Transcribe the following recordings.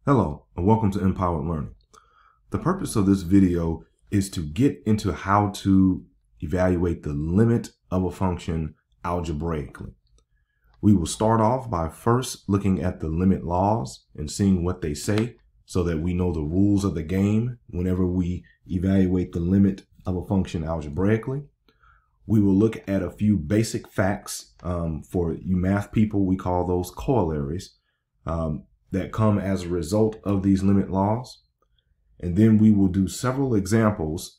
Hello and welcome to Empowered Learning. The purpose of this video is to get into how to evaluate the limit of a function algebraically. We will start off by first looking at the limit laws and seeing what they say so that we know the rules of the game whenever we evaluate the limit of a function algebraically. We will look at a few basic facts. For you math people, we call those corollaries. That come as a result of these limit laws. And then we will do several examples,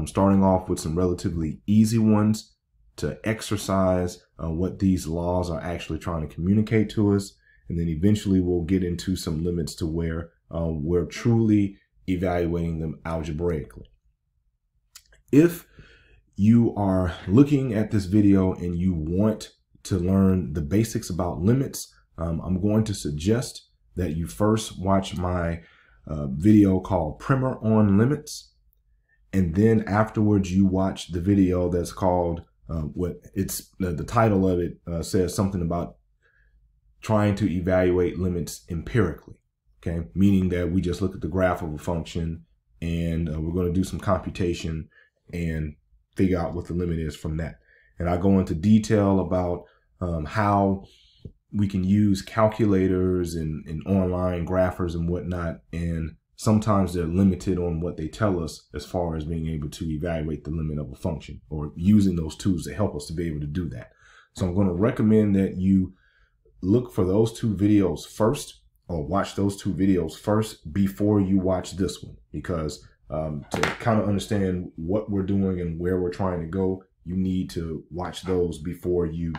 starting off with some relatively easy ones to exercise what these laws are actually trying to communicate to us. And then eventually we'll get into some limits to where we're truly evaluating them algebraically. If you are looking at this video and you want to learn the basics about limits, I'm going to suggest that you first watch my video called Primer on Limits, and then afterwards you watch the video that's called the title of it says something about trying to evaluate limits empirically. Okay, meaning that we just look at the graph of a function and we're going to do some computation and figure out what the limit is from that. And I go into detail about how we can use calculators and online graphers and whatnot, and sometimes they're limited on what they tell us as far as being able to evaluate the limit of a function or using those tools to help us to be able to do that. So I'm going to recommend that you look for those two videos first, or watch those two videos first before you watch this one, because to kind of understand what we're doing and where we're trying to go, you need to watch those before you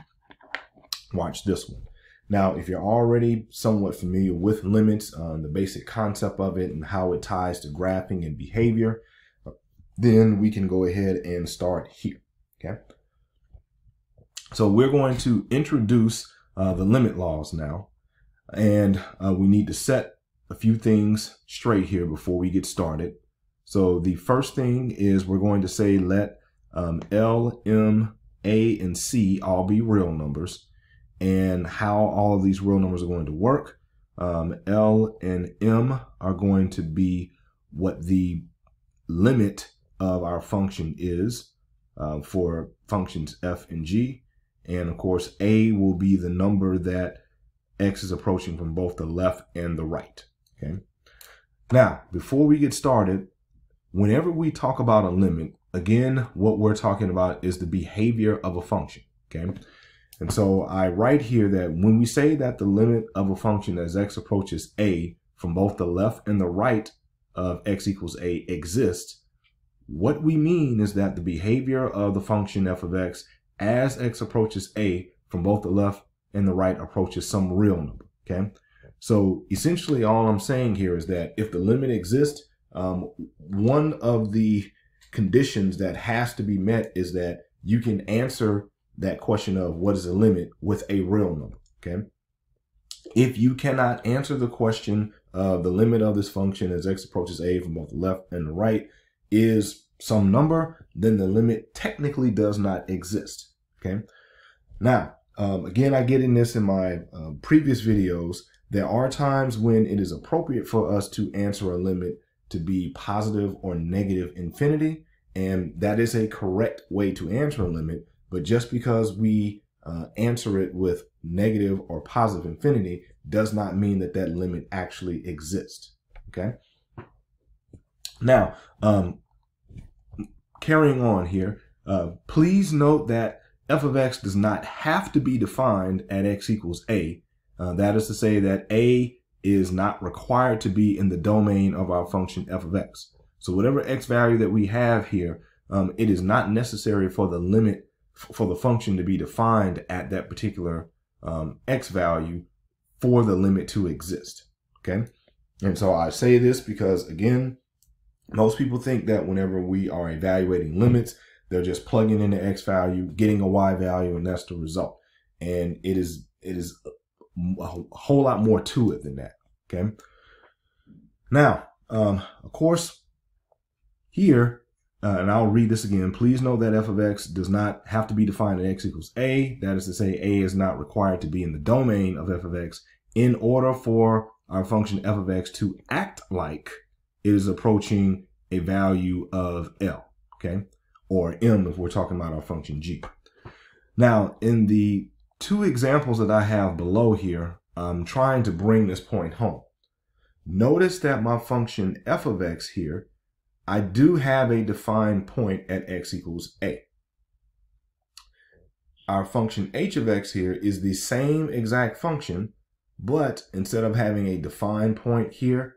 watch this one. Now, if you're already somewhat familiar with limits, the basic concept of it and how it ties to graphing and behavior, then we can go ahead and start here. Okay. So we're going to introduce the limit laws now, and we need to set a few things straight here before we get started. So the first thing is we're going to say let L, M, A, and C all be real numbers. And how all of these real numbers are going to work. L and M are going to be what the limit of our function is for functions f and g. And of course, A will be the number that x is approaching from both the left and the right. Okay. Now, before we get started, whenever we talk about a limit, again, what we're talking about is the behavior of a function. Okay. And so I write here that when we say that the limit of a function as x approaches a from both the left and the right of x equals a exists, what we mean is that the behavior of the function f of x as x approaches a from both the left and the right approaches some real number. Okay. So essentially all I'm saying here is that if the limit exists, one of the conditions that has to be met is that you can answer that question of what is the limit with a real number. Okay. If you cannot answer the question of the limit of this function as x approaches a from both the left and the right is some number, then the limit technically does not exist. Okay. Now, again, I get in this in my previous videos. There are times when it is appropriate for us to answer a limit to be positive or negative infinity, and that is a correct way to answer a limit. But just because we answer it with negative or positive infinity does not mean that that limit actually exists. Okay. Now, carrying on here, please note that f of x does not have to be defined at x equals a. That is to say that a is not required to be in the domain of our function f of x. So whatever x value that we have here, it is not necessary for the limit for the function to be defined at that particular x value for the limit to exist. Okay. And so I say this because, again, most people think that whenever we are evaluating limits, they're just plugging in the x value, getting a y value, and that's the result. And it is a whole lot more to it than that. Okay. Now, of course, here, and I'll read this again. Please note that f of x does not have to be defined at x equals a. That is to say, a is not required to be in the domain of f of x in order for our function f of x to act like it is approaching a value of L, okay? Or M if we're talking about our function g. Now, in the two examples that I have below here, I'm trying to bring this point home. Notice that my function f of x here, I do have a defined point at x equals a. Our function h of x here is the same exact function, but instead of having a defined point here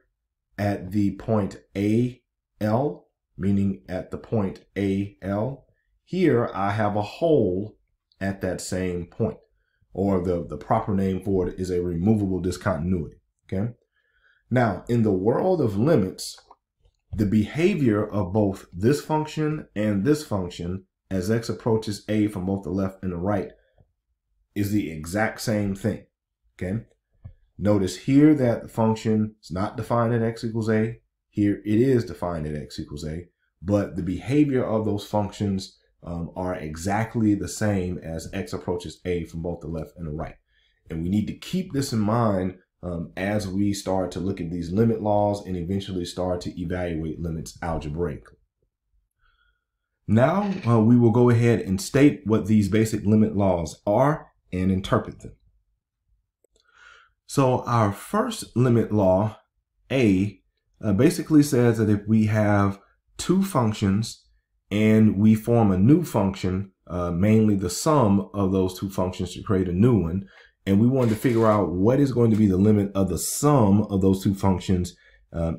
at the point AL, meaning at the point AL, here I have a hole at that same point, or the proper name for it is a removable discontinuity, okay? Now, in the world of limits, the behavior of both this function and this function as x approaches a from both the left and the right is the exact same thing, okay? Notice here that the function is not defined at x equals a. Here it is defined at x equals a, but the behavior of those functions are exactly the same as x approaches a from both the left and the right. And we need to keep this in mind as we start to look at these limit laws and eventually start to evaluate limits algebraically. Now we will go ahead and state what these basic limit laws are and interpret them. So our first limit law, A, basically says that if we have two functions and we form a new function, mainly the sum of those two functions to create a new one, and we wanted to figure out what is going to be the limit of the sum of those two functions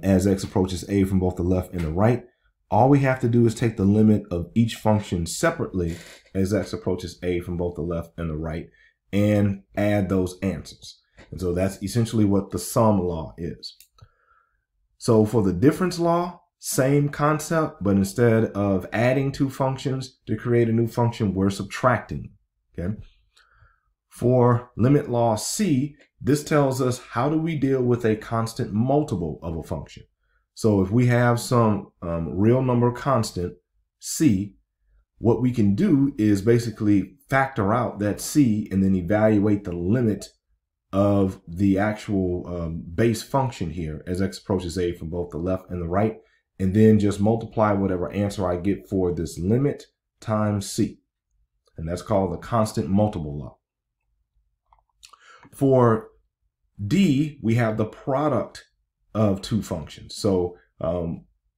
as x approaches a from both the left and the right, all we have to do is take the limit of each function separately as x approaches a from both the left and the right and add those answers. And so that's essentially what the sum law is. So for the difference law, same concept, but instead of adding two functions to create a new function, we're subtracting, okay? For limit law C, this tells us how do we deal with a constant multiple of a function. So if we have some real number constant, C, what we can do is basically factor out that C and then evaluate the limit of the actual base function here as x approaches a from both the left and the right, and then just multiply whatever answer I get for this limit times C. And that's called the constant multiple law. For D, we have the product of two functions. So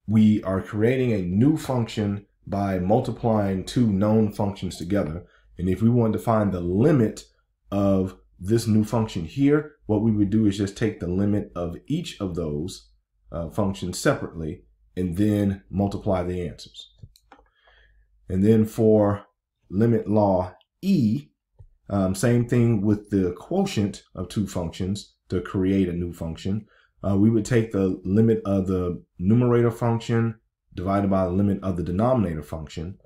we are creating a new function by multiplying two known functions together. And if we want to find the limit of this new function here, what we would do is just take the limit of each of those functions separately and then multiply the answers. And then for limit law E, same thing with the quotient of two functions to create a new function. We would take the limit of the numerator function divided by the limit of the denominator function.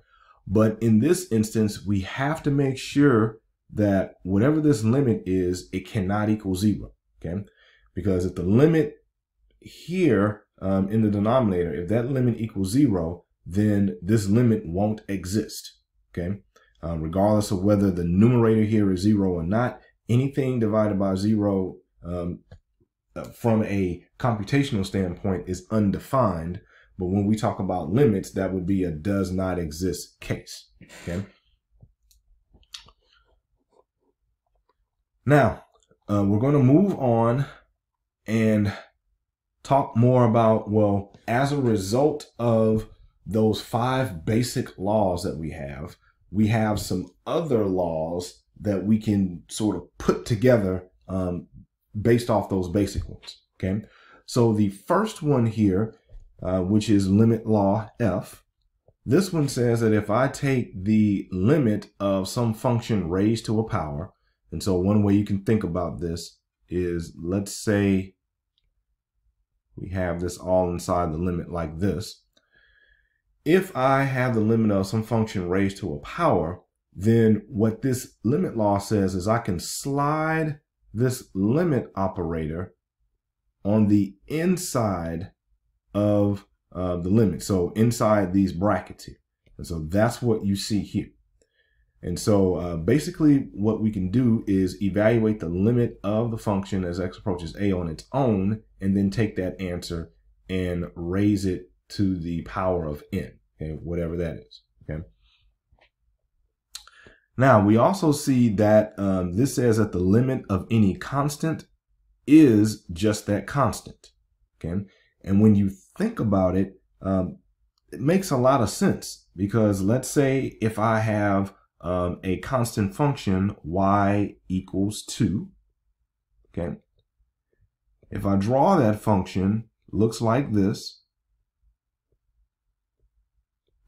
But in this instance, we have to make sure that whatever this limit is, it cannot equal 0, okay? Because if the limit here in the denominator, if that limit equals 0, then this limit won't exist, okay? Regardless of whether the numerator here is 0 or not, anything divided by 0 from a computational standpoint is undefined. But when we talk about limits, that would be a does not exist case, okay? Now, we're going to move on and talk more about, well, as a result of those 5 basic laws that we have some other laws that we can sort of put together based off those basic ones, okay? So the first one here, which is limit law F, this one says that if I take the limit of some function raised to a power, and so one way you can think about this is, let's say we have this all inside the limit like this. If I have the limit of some function raised to a power, then what this limit law says is I can slide this limit operator on the inside of the limit. So inside these brackets here. And so that's what you see here. And so basically what we can do is evaluate the limit of the function as x approaches a on its own, and then take that answer and raise it to the power of n, okay, whatever that is. Okay. Now we also see that this says that the limit of any constant is just that constant. Okay. And when you think about it, it makes a lot of sense, because let's say if I have a constant function y equals 2, okay, if I draw that function, looks like this,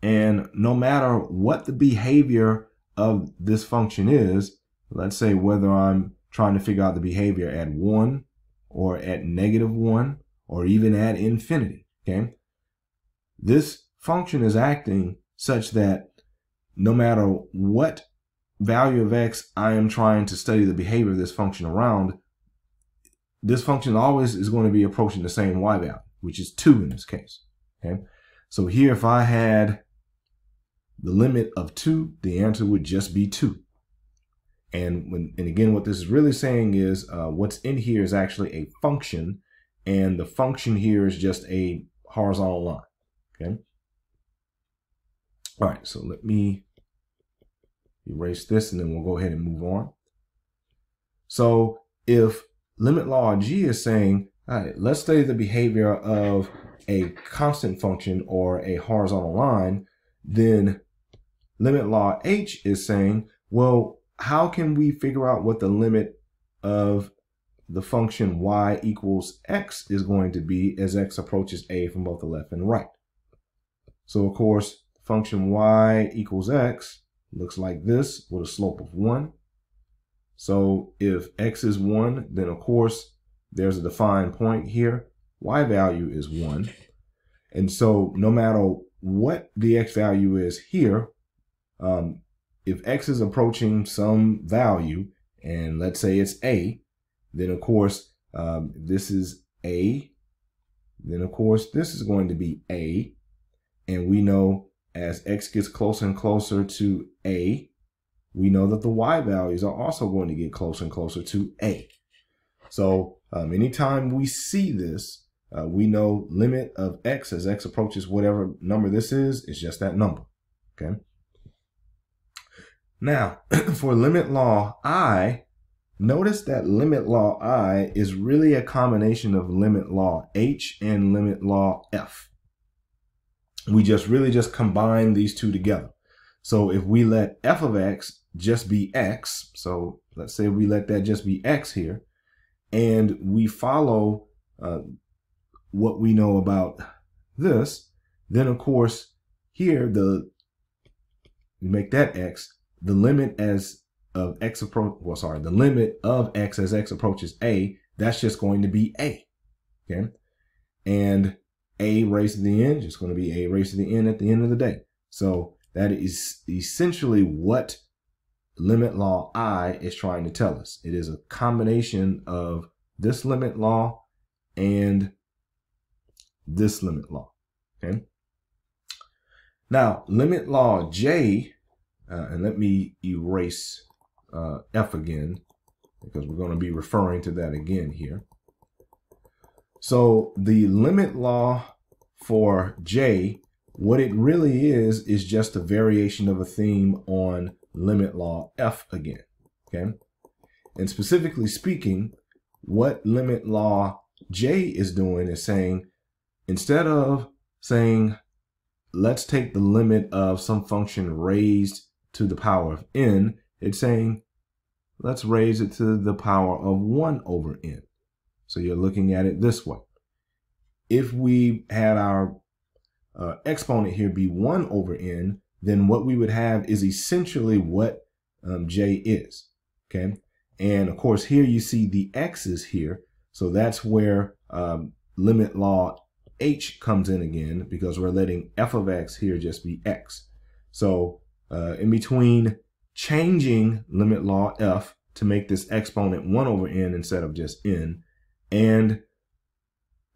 and no matter what the behavior of this function is, let's say whether I'm trying to figure out the behavior at 1 or at -1 or even at infinity, okay, this function is acting such that no matter what value of x I am trying to study the behavior of this function around, this function always is going to be approaching the same y value, which is 2 in this case. Okay, so here if I had the limit of 2, the answer would just be 2. And again, what this is really saying is what's in here is actually a function, and the function here is just a horizontal line. Okay. All right, so let me erase this and then we'll go ahead and move on. So if limit law G is saying, all right, let's study the behavior of a constant function or a horizontal line, then limit law H is saying, well, how can we figure out what the limit of the function y equals x is going to be as x approaches a from both the left and right? So of course, function y equals x looks like this with a slope of 1. So if x is 1, then of course there's a defined point here. Y value is 1. And so no matter what the x value is here, if x is approaching some value, and let's say it's a, then of course this is a, then of course this is going to be a, and we know as x gets closer and closer to a, we know that the y values are also going to get closer and closer to a. So anytime we see this, we know limit of x as x approaches whatever number this is just that number. Okay. Now, for limit law I, notice that limit law I is really a combination of limit law H and limit law F. We really just combine these two together. So if we let f of x just be x, so let's say we let that just be x here, and we follow what we know about this, then of course here we make that x, the limit as of x the limit of x as x approaches a, that's just going to be a. Okay, and a raised to the n just going to be a raised to the n at the end of the day. So that is essentially what limit law I is trying to tell us. It is a combination of this limit law and this limit law. Okay. Now limit law J, and let me erase F again, because we're going to be referring to that again here. So the limit law for J, what it really is just a variation of a theme on limit law F again. Okay. And specifically speaking, what limit law J is doing is saying, instead of saying, let's take the limit of some function raised to the power of n, it's saying, let's raise it to the power of 1 over n. So you're looking at it this way. If we had our exponent here be 1 over n, then what we would have is essentially what J is. Okay. And of course, here you see the x's here. So that's where limit law H comes in again, because we're letting f of x here just be x. So in between changing limit law F to make this exponent 1 over n instead of just n, and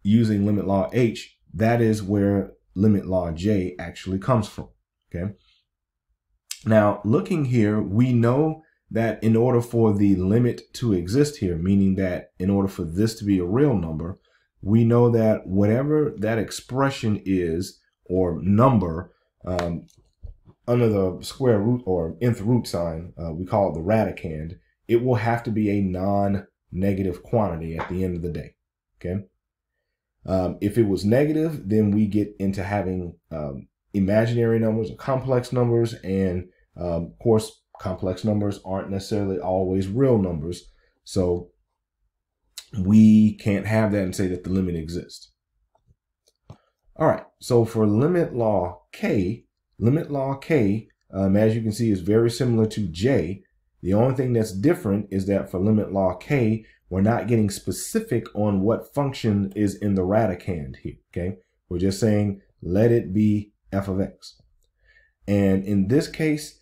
using limit law H, that is where limit law J actually comes from. Okay. Now, looking here, we know that in order for the limit to exist here, meaning that in order for this to be a real number, we know that whatever that expression is or number under the square root or nth root sign, we call it the radicand, it will have to be a non-negative quantity at the end of the day. Okay. If it was negative, then we get into having imaginary numbers or complex numbers, and of course, complex numbers aren't necessarily always real numbers, so we can't have that and say that the limit exists. All right, so for limit law K, as you can see, is very similar to J. The only thing that's different is that for limit law K, we're not getting specific on what function is in the radicand here, okay? We're just saying, let it be f of x. And in this case,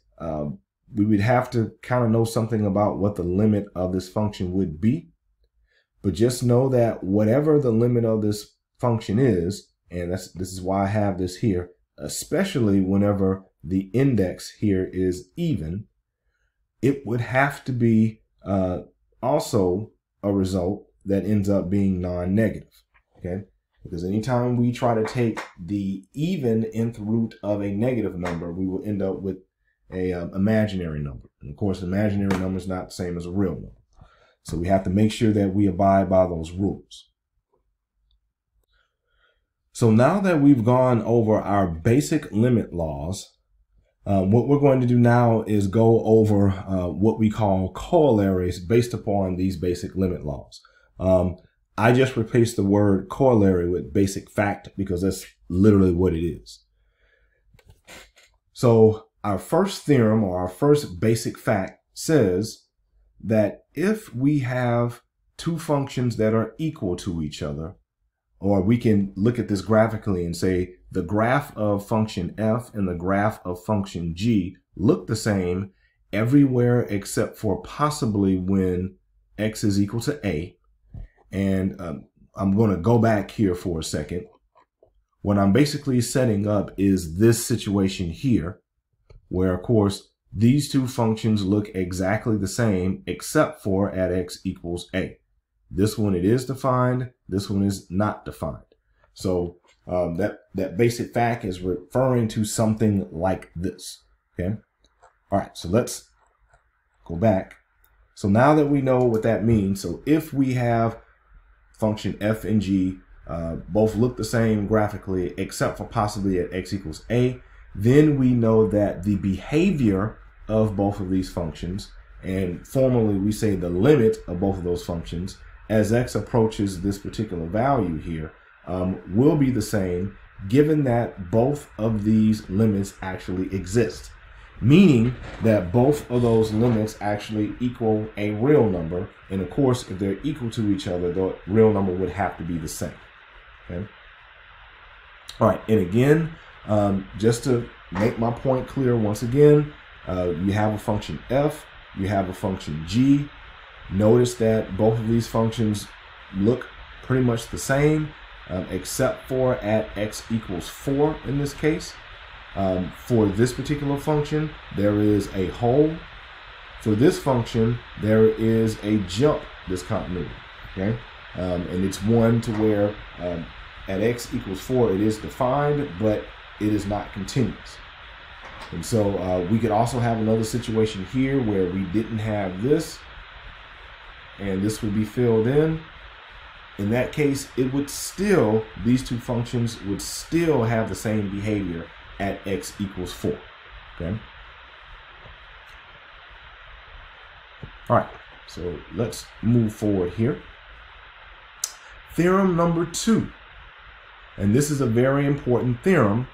we would have to kind of know something about what the limit of this function would be. But just know that whatever the limit of this function is, and this is why I have this here, especially whenever the index here is even, it would have to be also a result that ends up being non-negative, okay? Because anytime we try to take the even nth root of a negative number, we will end up with a imaginary number. And of course, imaginary number is not the same as a real number. So we have to make sure that we abide by those rules. So now that we've gone over our basic limit laws, what we're going to do now is go over what we call corollaries based upon these basic limit laws. I just replaced the word corollary with basic fact because that's literally what it is. So our first theorem, or our first basic fact, says that if we have two functions that are equal to each other, or we can look at this graphically and say the graph of function f and the graph of function g look the same everywhere except for possibly when x is equal to a. And I'm going to go back here for a second. What I'm basically setting up is this situation here, where, of course, these two functions look exactly the same except for at x equals a. This one, it is defined. This one is not defined. So that basic fact is referring to something like this. Okay. All right. So let's go back. So now that we know what that means, so if we have function f and g both look the same graphically except for possibly at x equals a, then we know that the behavior of both of these functions, and formally we say the limit of both of those functions as x approaches this particular value here, will be the same given that both of these limits actually exist. Meaning that both of those limits actually equal a real number. And of course, if they're equal to each other, the real number would have to be the same. Okay. All right. And again, just to make my point clear once again, you have a function f, you have a function g. Notice that both of these functions look pretty much the same, except for at x equals 4 in this case. For this particular function, there is a hole. For this function, there is a jump discontinuity. Okay, and it's one to where at x equals 4 it is defined, but it is not continuous. And so we could also have another situation here where we didn't have this, and this would be filled in. In that case, it would still, these two functions would still have the same behavior at x equals 4. Okay. All right. So let's move forward here. Theorem number 2. And this is a very important theorem.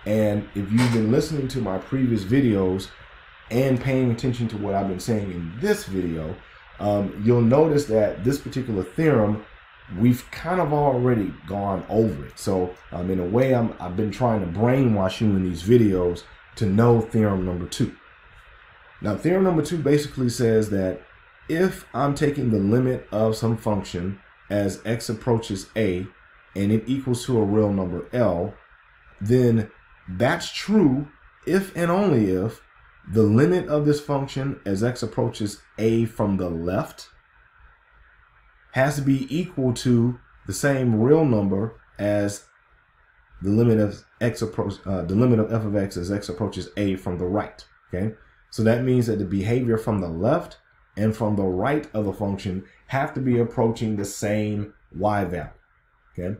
And if you've been listening to my previous videos and paying attention to what I've been saying in this video, you'll notice that this particular theorem, we've kind of already gone over it. So in a way, I've been trying to brainwash you in these videos to know theorem number 2. Now, theorem number 2 basically says that if I'm taking the limit of some function as x approaches a and it equals to a real number L, then that's true if and only if the limit of this function as x approaches a from the left has to be equal to the same real number as the limit of f of x as x approaches a from the right. Okay, so that means that the behavior from the left and from the right of the function have to be approaching the same y value. Okay,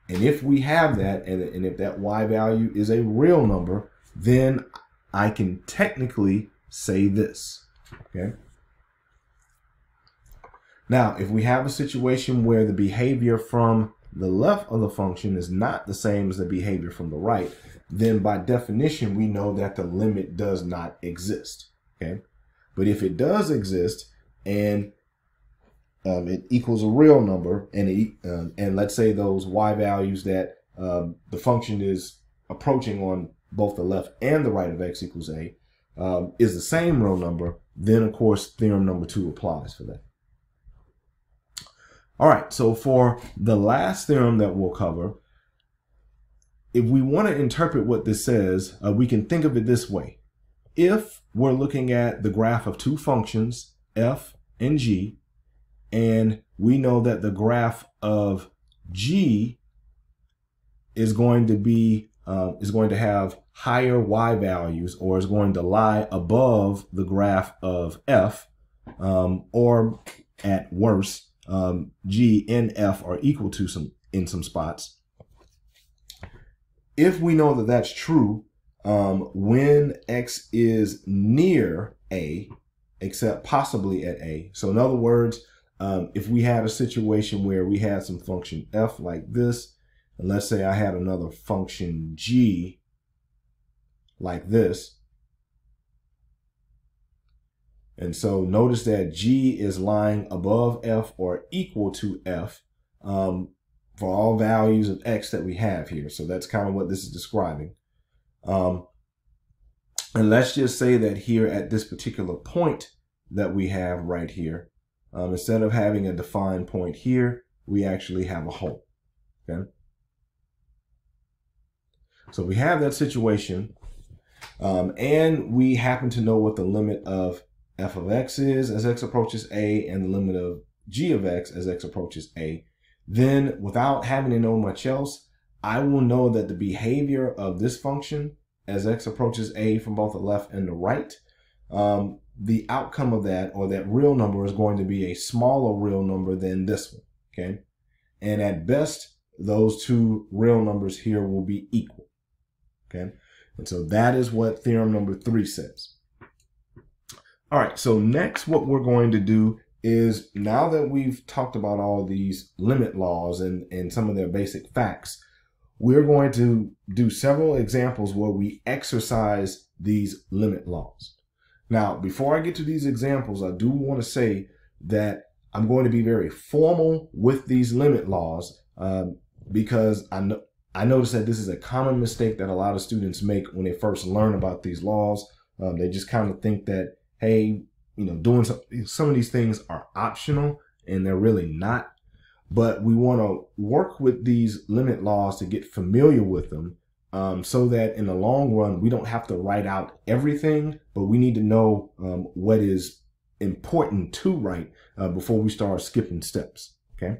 and if we have that, and if that y value is a real number, then I can technically say this. Okay. Now, if we have a situation where the behavior from the left of the function is not the same as the behavior from the right, then by definition, we know that the limit does not exist. Okay. But if it does exist and it equals a real number, and let's say those y values that the function is approaching on both the left and the right of x equals a is the same real number, then of course theorem number 2 applies for that. All right, so for the last theorem that we'll cover, if we want to interpret what this says, we can think of it this way. If we're looking at the graph of two functions, f and g, and we know that the graph of g is going to have higher y values, or is going to lie above the graph of f, or at worst, g and f are equal to in some spots. If we know that that's true, when x is near a, except possibly at a. So in other words, if we had a situation where we had some function f like this, and let's say I had another function g like this, and so notice that g is lying above f or equal to f for all values of x that we have here. So that's kind of what this is describing. And let's just say that here at this particular point that we have right here, instead of having a defined point here, we actually have a hole. Okay. So we have that situation, and we happen to know what the limit of f of x is as x approaches a, and the limit of g of x as x approaches a. Then, without having to know much else, I will know that the behavior of this function as x approaches a from both the left and the right, the outcome of that, or that real number, is going to be a smaller real number than this one. Okay, and at best, those two real numbers here will be equal. Okay, and so that is what theorem number 3 says. All right, so next what we're going to do is, now that we've talked about all these limit laws and some of their basic facts, we're going to do several examples where we exercise these limit laws. Now, before I get to these examples, I do want to say that I'm going to be very formal with these limit laws because I notice that this is a common mistake that a lot of students make when they first learn about these laws. They just kind of think that, hey, you know, doing some of these things are optional, and they're really not. But we want to work with these limit laws to get familiar with them, so that in the long run, we don't have to write out everything, but we need to know what is important to write before we start skipping steps. Okay.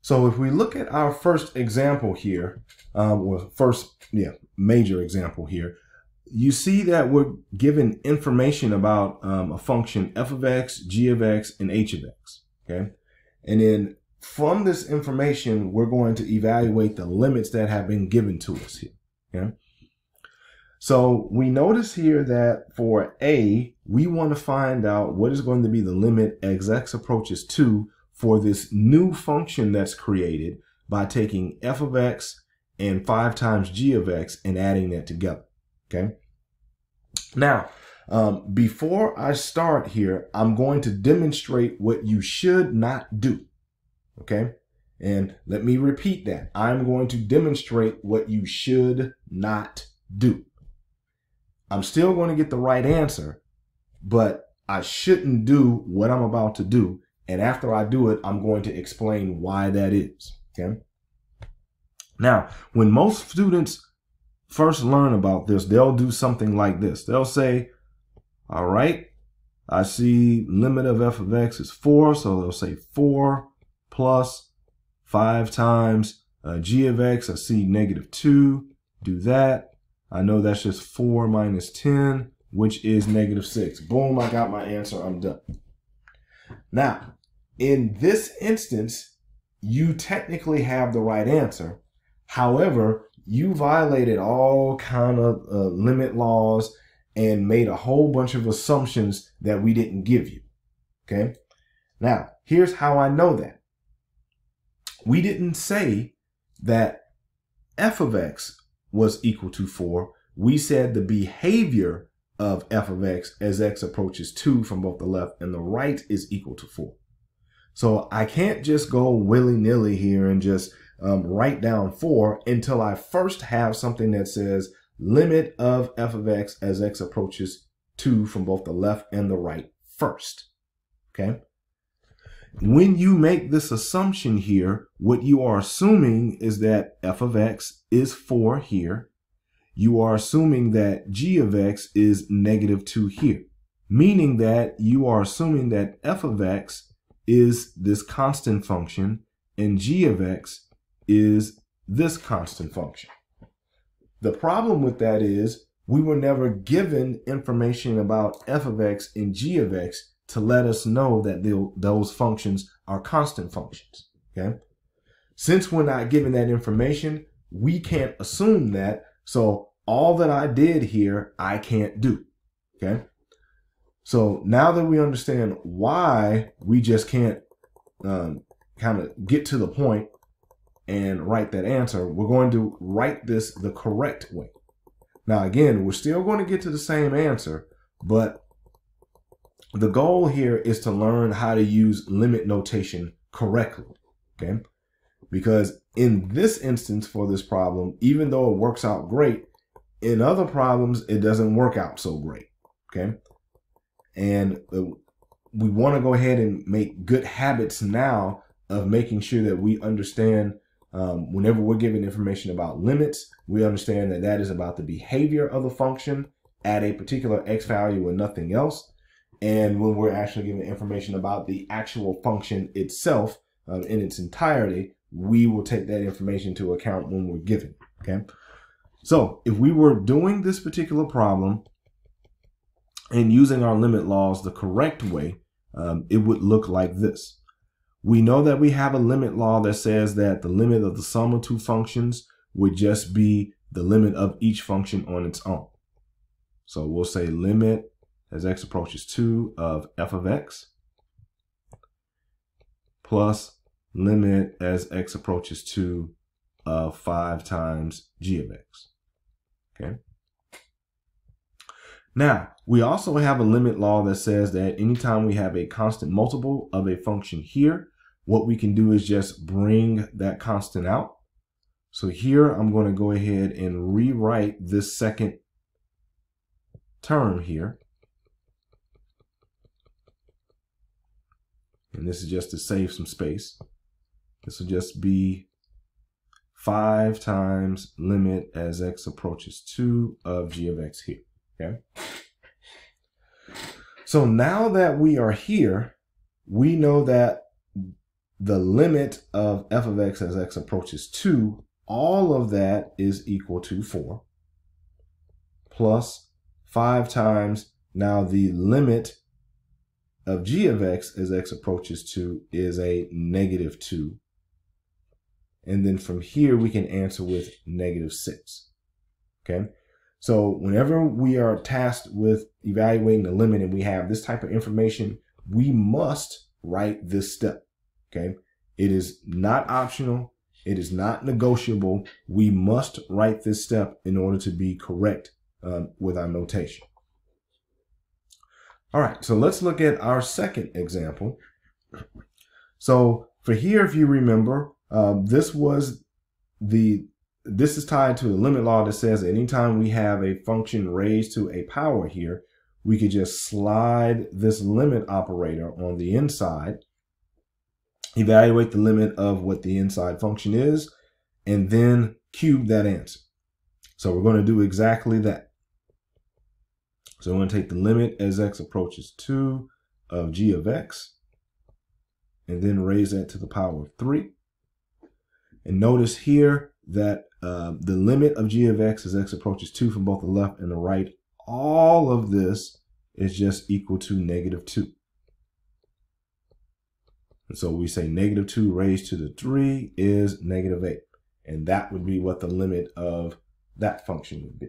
So if we look at our first example here, major example here, you see that we're given information about a function f of x, g of x, and h of x. Okay, and then from this information, we're going to evaluate the limits that have been given to us here. Okay, so we notice here that for a, we want to find out what is going to be the limit as x approaches 2 for this new function that's created by taking f of x and 5 times g of x and adding that together. Okay. Now, before I start here, I'm going to demonstrate what you should not do. Okay. And let me repeat that. I'm going to demonstrate what you should not do. I'm still going to get the right answer, but I shouldn't do what I'm about to do. And after I do it, I'm going to explain why that is. Okay. Now, when most students first learn about this, they'll do something like this. They'll say, all right, I see limit of f of x is 4. So they'll say 4 plus 5 times g of x. I see -2. Do that. I know that's just 4 minus 10, which is -6. Boom, I got my answer. I'm done. Now, in this instance, you technically have the right answer. However, you violated all kind of limit laws and made a whole bunch of assumptions that we didn't give you. Okay. Now, here's how I know that. We didn't say that f of x was equal to 4. We said the behavior of f of x as x approaches 2 from both the left and the right is equal to 4. So I can't just go willy-nilly here and just write down 4 until I first have something that says limit of f of x as x approaches 2 from both the left and the right first. Okay. When you make this assumption here, what you are assuming is that f of x is 4 here. You are assuming that g of x is -2 here, meaning that you are assuming that f of x is this constant function and g of x is this constant function. The problem with that is we were never given information about f of x and g of x to let us know that those functions are constant functions. Okay. Since we're not given that information, we can't assume that. So all that I did here, I can't do. Okay. So now that we understand why we just can't kind of get to the point and write that answer, we're going to write this the correct way. Now, again, we're still going to get to the same answer, but the goal here is to learn how to use limit notation correctly, okay? Because in this instance for this problem, even though it works out great, in other problems, it doesn't work out so great, okay? And we want to go ahead and make good habits now of making sure that we understand whenever we're given information about limits, we understand that that is about the behavior of the function at a particular x value and nothing else. And when we're actually given information about the actual function itself in its entirety, we will take that information into account when we're given. Okay. So if we were doing this particular problem and using our limit laws the correct way, it would look like this. We know that we have a limit law that says that the limit of the sum of two functions would just be the limit of each function on its own. So we'll say limit as x approaches 2 of f of x plus limit as x approaches 2 of 5 times g of x. Okay. Now, we also have a limit law that says that anytime we have a constant multiple of a function here, what we can do is just bring that constant out. So here I'm going to go ahead and rewrite this second term here. And this is just to save some space. This will just be 5 times limit as x approaches 2 of g of x here. Okay. So now that we are here, we know that the limit of f of x as x approaches 2, all of that is equal to 4 plus 5 times now the limit of g of x as x approaches 2 is a -2. And then from here, we can answer with -6. Okay. So whenever we are tasked with evaluating the limit and we have this type of information, we must write this step. Okay. It is not optional. It is not negotiable. We must write this step in order to be correct with our notation. All right. So let's look at our second example. So for here, if you remember, this is tied to the limit law that says that anytime we have a function raised to a power here, we could just slide this limit operator on the inside, evaluate the limit of what the inside function is, and then cube that answer. So we're going to do exactly that. So we're going to take the limit as x approaches 2 of g of x, and then raise that to the power of 3. And notice here that the limit of g of x as x approaches 2 from both the left and the right, all of this is just equal to -2. And so we say -2 raised to the 3 is -8. And that would be what the limit of that function would be.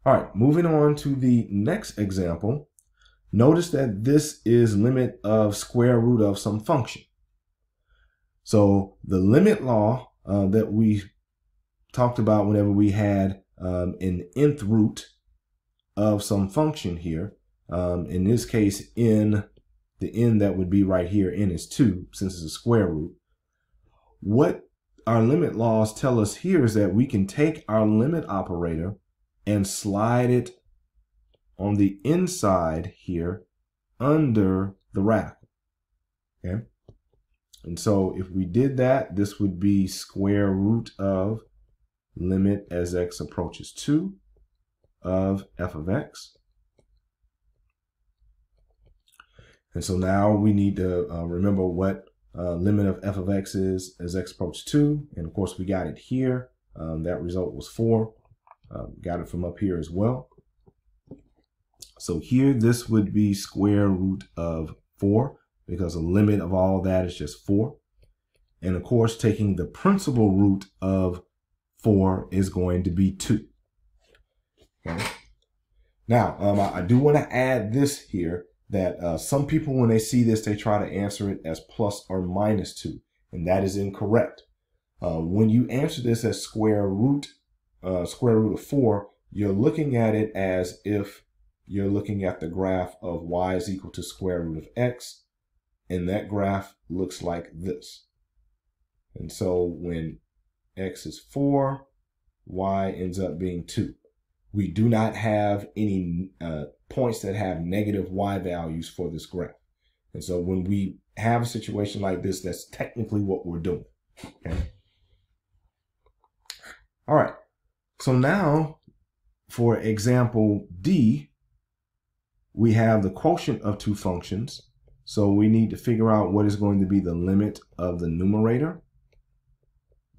All right, moving on to the next example. Notice that this is limit of square root of some function. So the limit law that we talked about whenever we had an nth root of some function here, in this case, the n that would be right here, n is 2, since it's a square root. What our limit laws tell us here is that we can take our limit operator and slide it on the inside here under the radical. Okay? And so if we did that, this would be square root of limit as x approaches 2 of f of x. And so now we need to remember what limit of f of x is as x approaches 2. And of course, we got it here. That result was 4. Got it from up here as well. So here, this would be square root of 4, because the limit of all that is just 4. And of course, taking the principal root of 4 is going to be 2. Okay. Now, I do want to add this here, that some people, when they see this, they try to answer it as plus or minus 2, and that is incorrect. When you answer this as square root of 4, you're looking at it as if you're looking at the graph of y is equal to square root of x, and that graph looks like this. And so when x is 4, y ends up being 2. We do not have any points that have negative y values for this graph. And so when we have a situation like this, that's technically what we're doing. Okay. All right. So now, for example D, we have the quotient of two functions. So we need to figure out what is going to be the limit of the numerator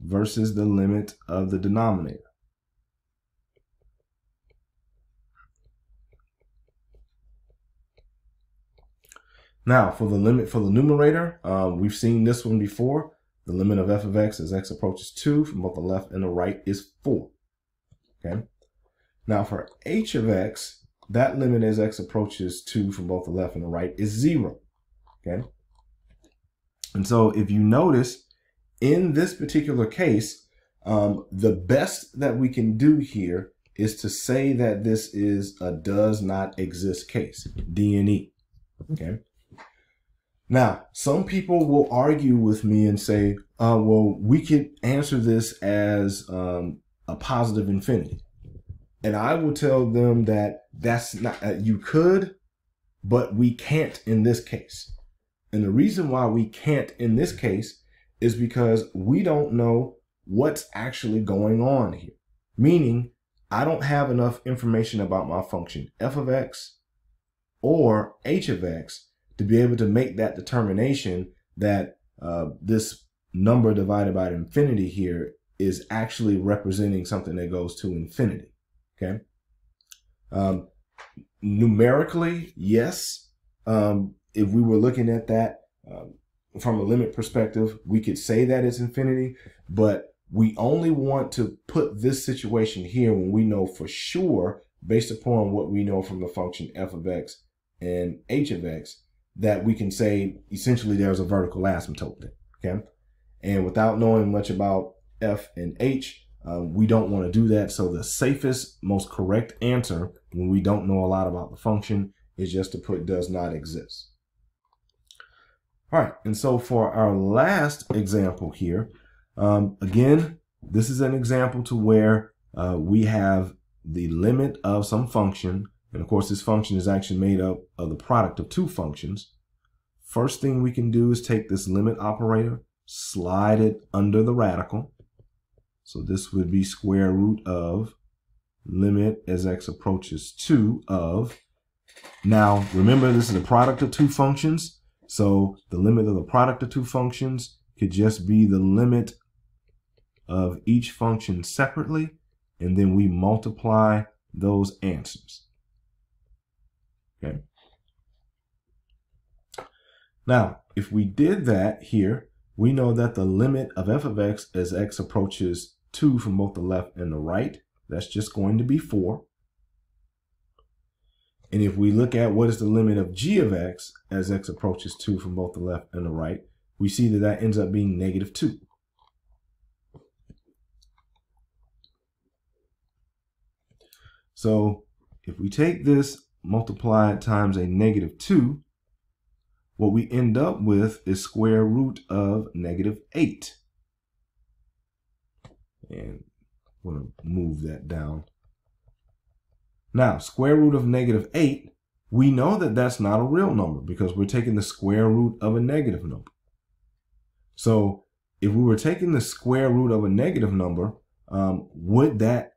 versus the limit of the denominator. Now, for the limit for the numerator, we've seen this one before. The limit of f of x as x approaches 2 from both the left and the right is 4. Okay. Now, for h of x, that limit as x approaches 2 from both the left and the right is 0. Okay. And so if you notice, in this particular case, the best that we can do here is to say that this is a does not exist case, D and E. Okay. Now, some people will argue with me and say, well, we could answer this as a positive infinity. And I will tell them that that's not, you could, but we can't in this case. And the reason why we can't in this case is because we don't know what's actually going on here. Meaning, I don't have enough information about my function f of x or h of x to be able to make that determination that this number divided by infinity here is actually representing something that goes to infinity. Okay. Numerically, yes. If we were looking at that from a limit perspective, we could say that it's infinity, but we only want to put this situation here when we know for sure, based upon what we know from the function f of x and h of x, that we can say essentially there's a vertical asymptote there. Okay. And without knowing much about f and h, we don't want to do that. So the safest, most correct answer when we don't know a lot about the function is just to put does not exist. All right, and so for our last example here, again, this is an example to where we have the limit of some function, and of course this function is actually made up of the product of two functions. First thing we can do is take this limit operator, slide it under the radical. So this would be square root of limit as x approaches 2 of, now remember this is the product of two functions, so the limit of the product of two functions could just be the limit of each function separately, and then we multiply those answers. Okay. Now, if we did that here, we know that the limit of f of x as x approaches 2 from both the left and the right, that's just going to be 4. And if we look at what is the limit of g of x as x approaches 2 from both the left and the right, we see that that ends up being negative 2. So if we take this, multiply it times a negative 2, what we end up with is square root of negative 8. And I'm going to move that down. Now, square root of negative 8, we know that that's not a real number because we're taking the square root of a negative number. So if we were taking the square root of a negative number, would that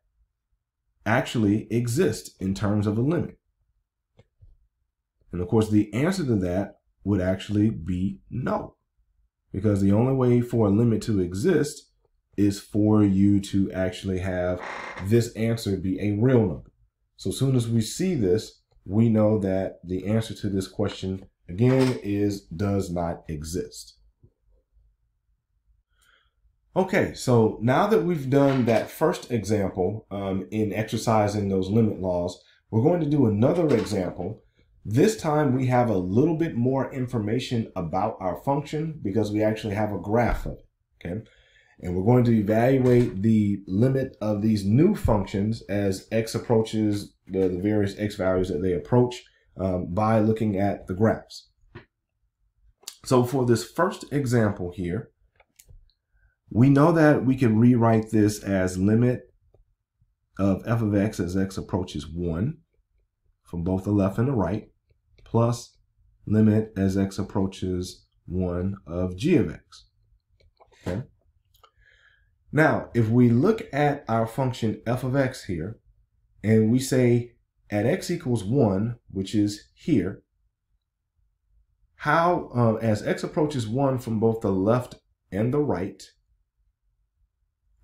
actually exist in terms of a limit? And of course, the answer to that would actually be no, because the only way for a limit to exist is for you to actually have this answer be a real number. So as soon as we see this, we know that the answer to this question, again, does not exist. Okay, so now that we've done that first example in exercising those limit laws, we're going to do another example. This time we have a little bit more information about our function because we actually have a graph of it, okay? And we're going to evaluate the limit of these new functions as x approaches the various x values that they approach by looking at the graphs. So for this first example here, we know that we can rewrite this as limit of f of x as x approaches 1 from both the left and the right, plus limit as x approaches 1 of g of x. Okay. Now, if we look at our function f of x here, and we say at x equals 1, which is here, how, as x approaches 1 from both the left and the right,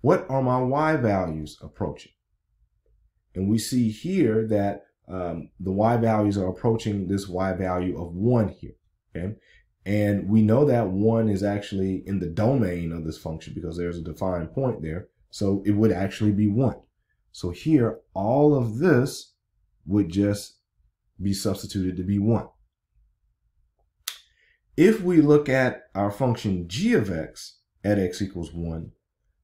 what are my y values approaching? And we see here that the y values are approaching this y value of 1 here, okay? And we know that 1 is actually in the domain of this function because there's a defined point there. So it would actually be 1. So here, all of this would just be substituted to be 1. If we look at our function g of x at x equals 1,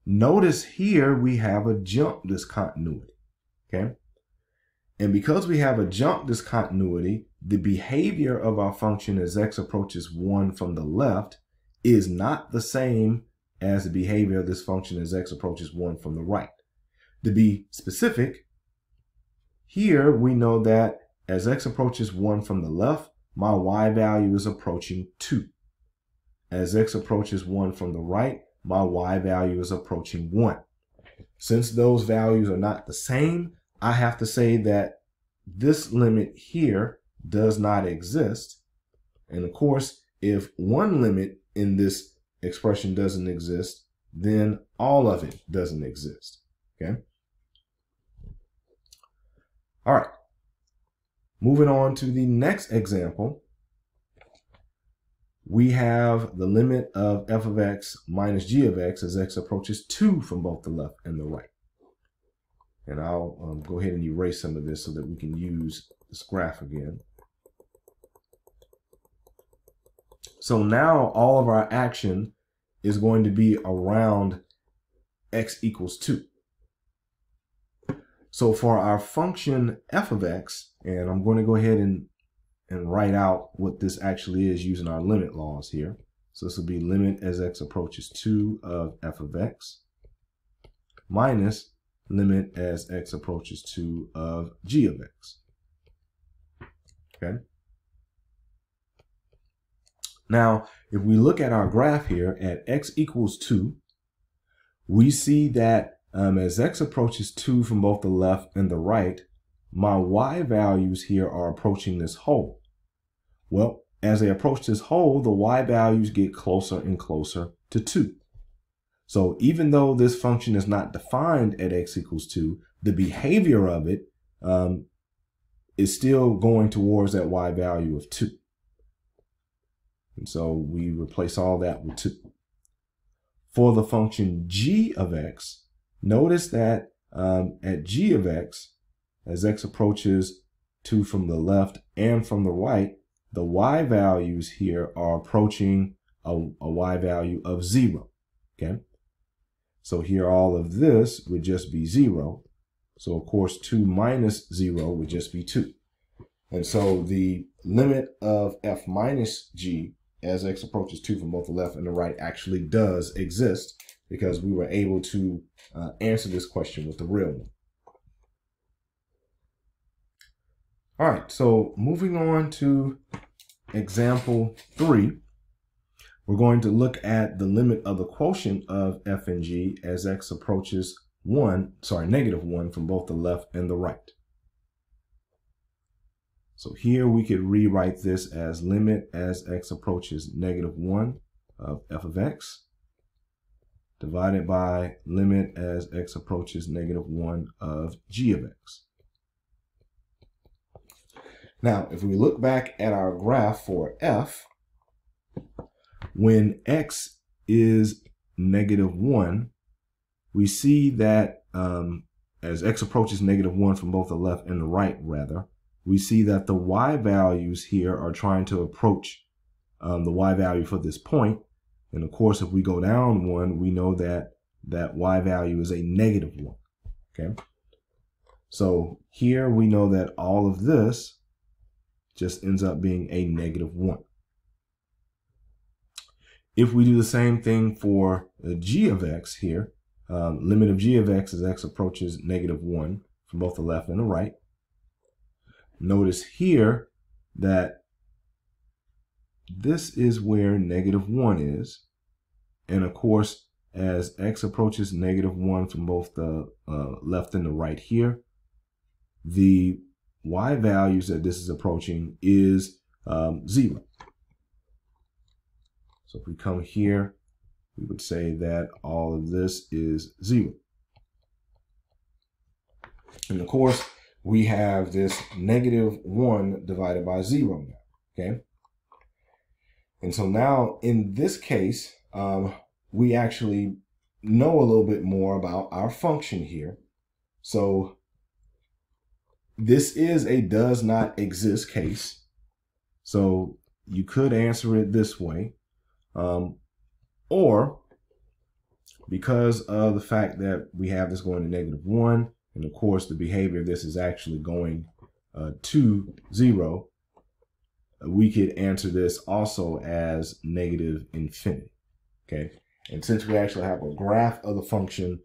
notice here we have a jump discontinuity, okay? And because we have a jump discontinuity, the behavior of our function as x approaches 1 from the left is not the same as the behavior of this function as x approaches 1 from the right. To be specific, here we know that as x approaches 1 from the left, my y value is approaching 2. As x approaches 1 from the right, my y value is approaching 1. Since those values are not the same, I have to say that this limit here does not exist. And of course, if one limit in this expression doesn't exist, then all of it doesn't exist. Okay? All right. Moving on to the next example, we have the limit of f of x minus g of x as x approaches 2 from both the left and the right. And I'll go ahead and erase some of this so that we can use this graph again. So now all of our action is going to be around x equals 2. So for our function f of x, and I'm going to go ahead and write out what this actually is using our limit laws here. So this will be limit as x approaches 2 of f of x minus limit as x approaches 2 of g of x. Okay. Now, if we look at our graph here at x equals 2, we see that as x approaches 2 from both the left and the right, my y values here are approaching this hole. Well, as they approach this hole, the y values get closer and closer to 2. So even though this function is not defined at x equals 2, the behavior of it is still going towards that y value of 2. And so we replace all that with 2. For the function g of x, notice that at g of x, as x approaches 2 from the left and from the right, the y values here are approaching a y value of 0. Okay? So here all of this would just be 0. So of course 2 minus 0 would just be 2. And so the limit of f minus g as x approaches 2 from both the left and the right actually does exist, because we were able to answer this question with the real one. All right, so moving on to example 3, we're going to look at the limit of the quotient of f and g as x approaches negative 1 from both the left and the right. So here we could rewrite this as limit as x approaches negative 1 of f of x divided by limit as x approaches negative 1 of g of x. Now, if we look back at our graph for f, when x is negative 1, we see that as x approaches negative 1 from both the left and the right, we see that the y values here are trying to approach the y value for this point. And of course, if we go down 1, we know that that y value is a negative 1. Okay. So here we know that all of this just ends up being a negative 1. If we do the same thing for g of x here, limit of g of x as x approaches negative 1 from both the left and the right, notice here that this is where negative 1 is. And of course, as x approaches negative 1 from both the left and the right here, the y values that this is approaching is 0. So if we come here, we would say that all of this is 0. And of course, we have this negative 1 divided by 0 now, okay? And so now in this case, we actually know a little bit more about our function here. So this is a does not exist case. So you could answer it this way. Or because of the fact that we have this going to negative 1, and of course the behavior of this is actually going to 0, we could answer this also as negative infinity. Okay, and since we actually have a graph of the function,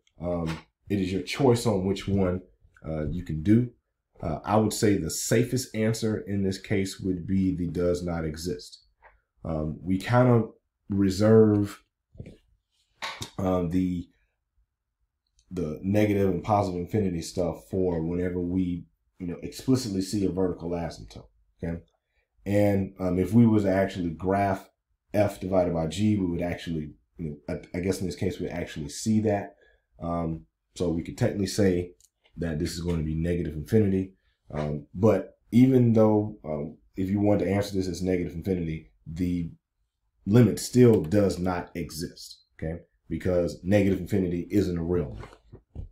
it is your choice on which one you can do. I would say the safest answer in this case would be the does not exist. We kind of reserve the negative and positive infinity stuff for whenever we explicitly see a vertical asymptote. Okay, and if we was to actually graph f divided by g, we would actually, I guess in this case we actually see that. So we could technically say that this is going to be negative infinity. But even though if you want to answer this as negative infinity, the limit still does not exist, okay? Because negative infinity isn't a real number.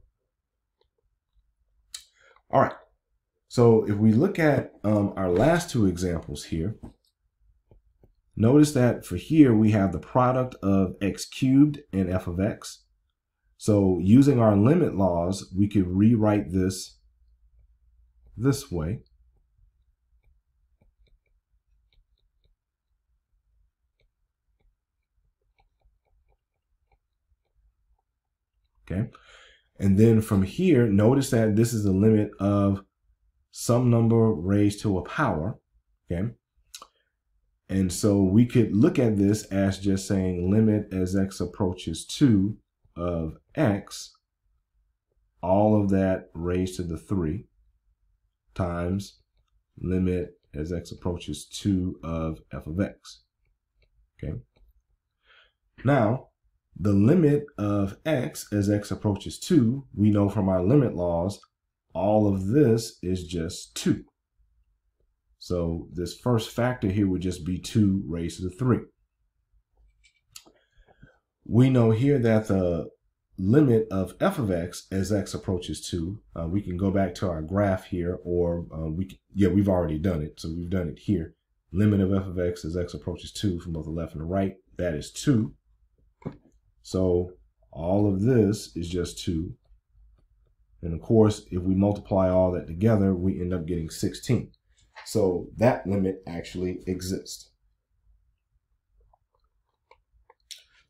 All right, so if we look at our last two examples here, notice that for here we have the product of x cubed and f of x. So using our limit laws, we could rewrite this way. Okay, and then from here, notice that this is the limit of some number raised to a power. Okay, and so we could look at this as just saying limit as x approaches 2 of x, all of that raised to the 3 times limit as x approaches 2 of f of x. Okay. Now, the limit of x as x approaches 2, we know from our limit laws, all of this is just 2. So this first factor here would just be 2 raised to the 3. We know here that the limit of f of x as x approaches 2, we can go back to our graph here, or we've already done it, so we've done it here. Limit of f of x as x approaches 2 from both the left and the right, that is 2. So all of this is just 2. And of course, if we multiply all that together, we end up getting 16. So that limit actually exists.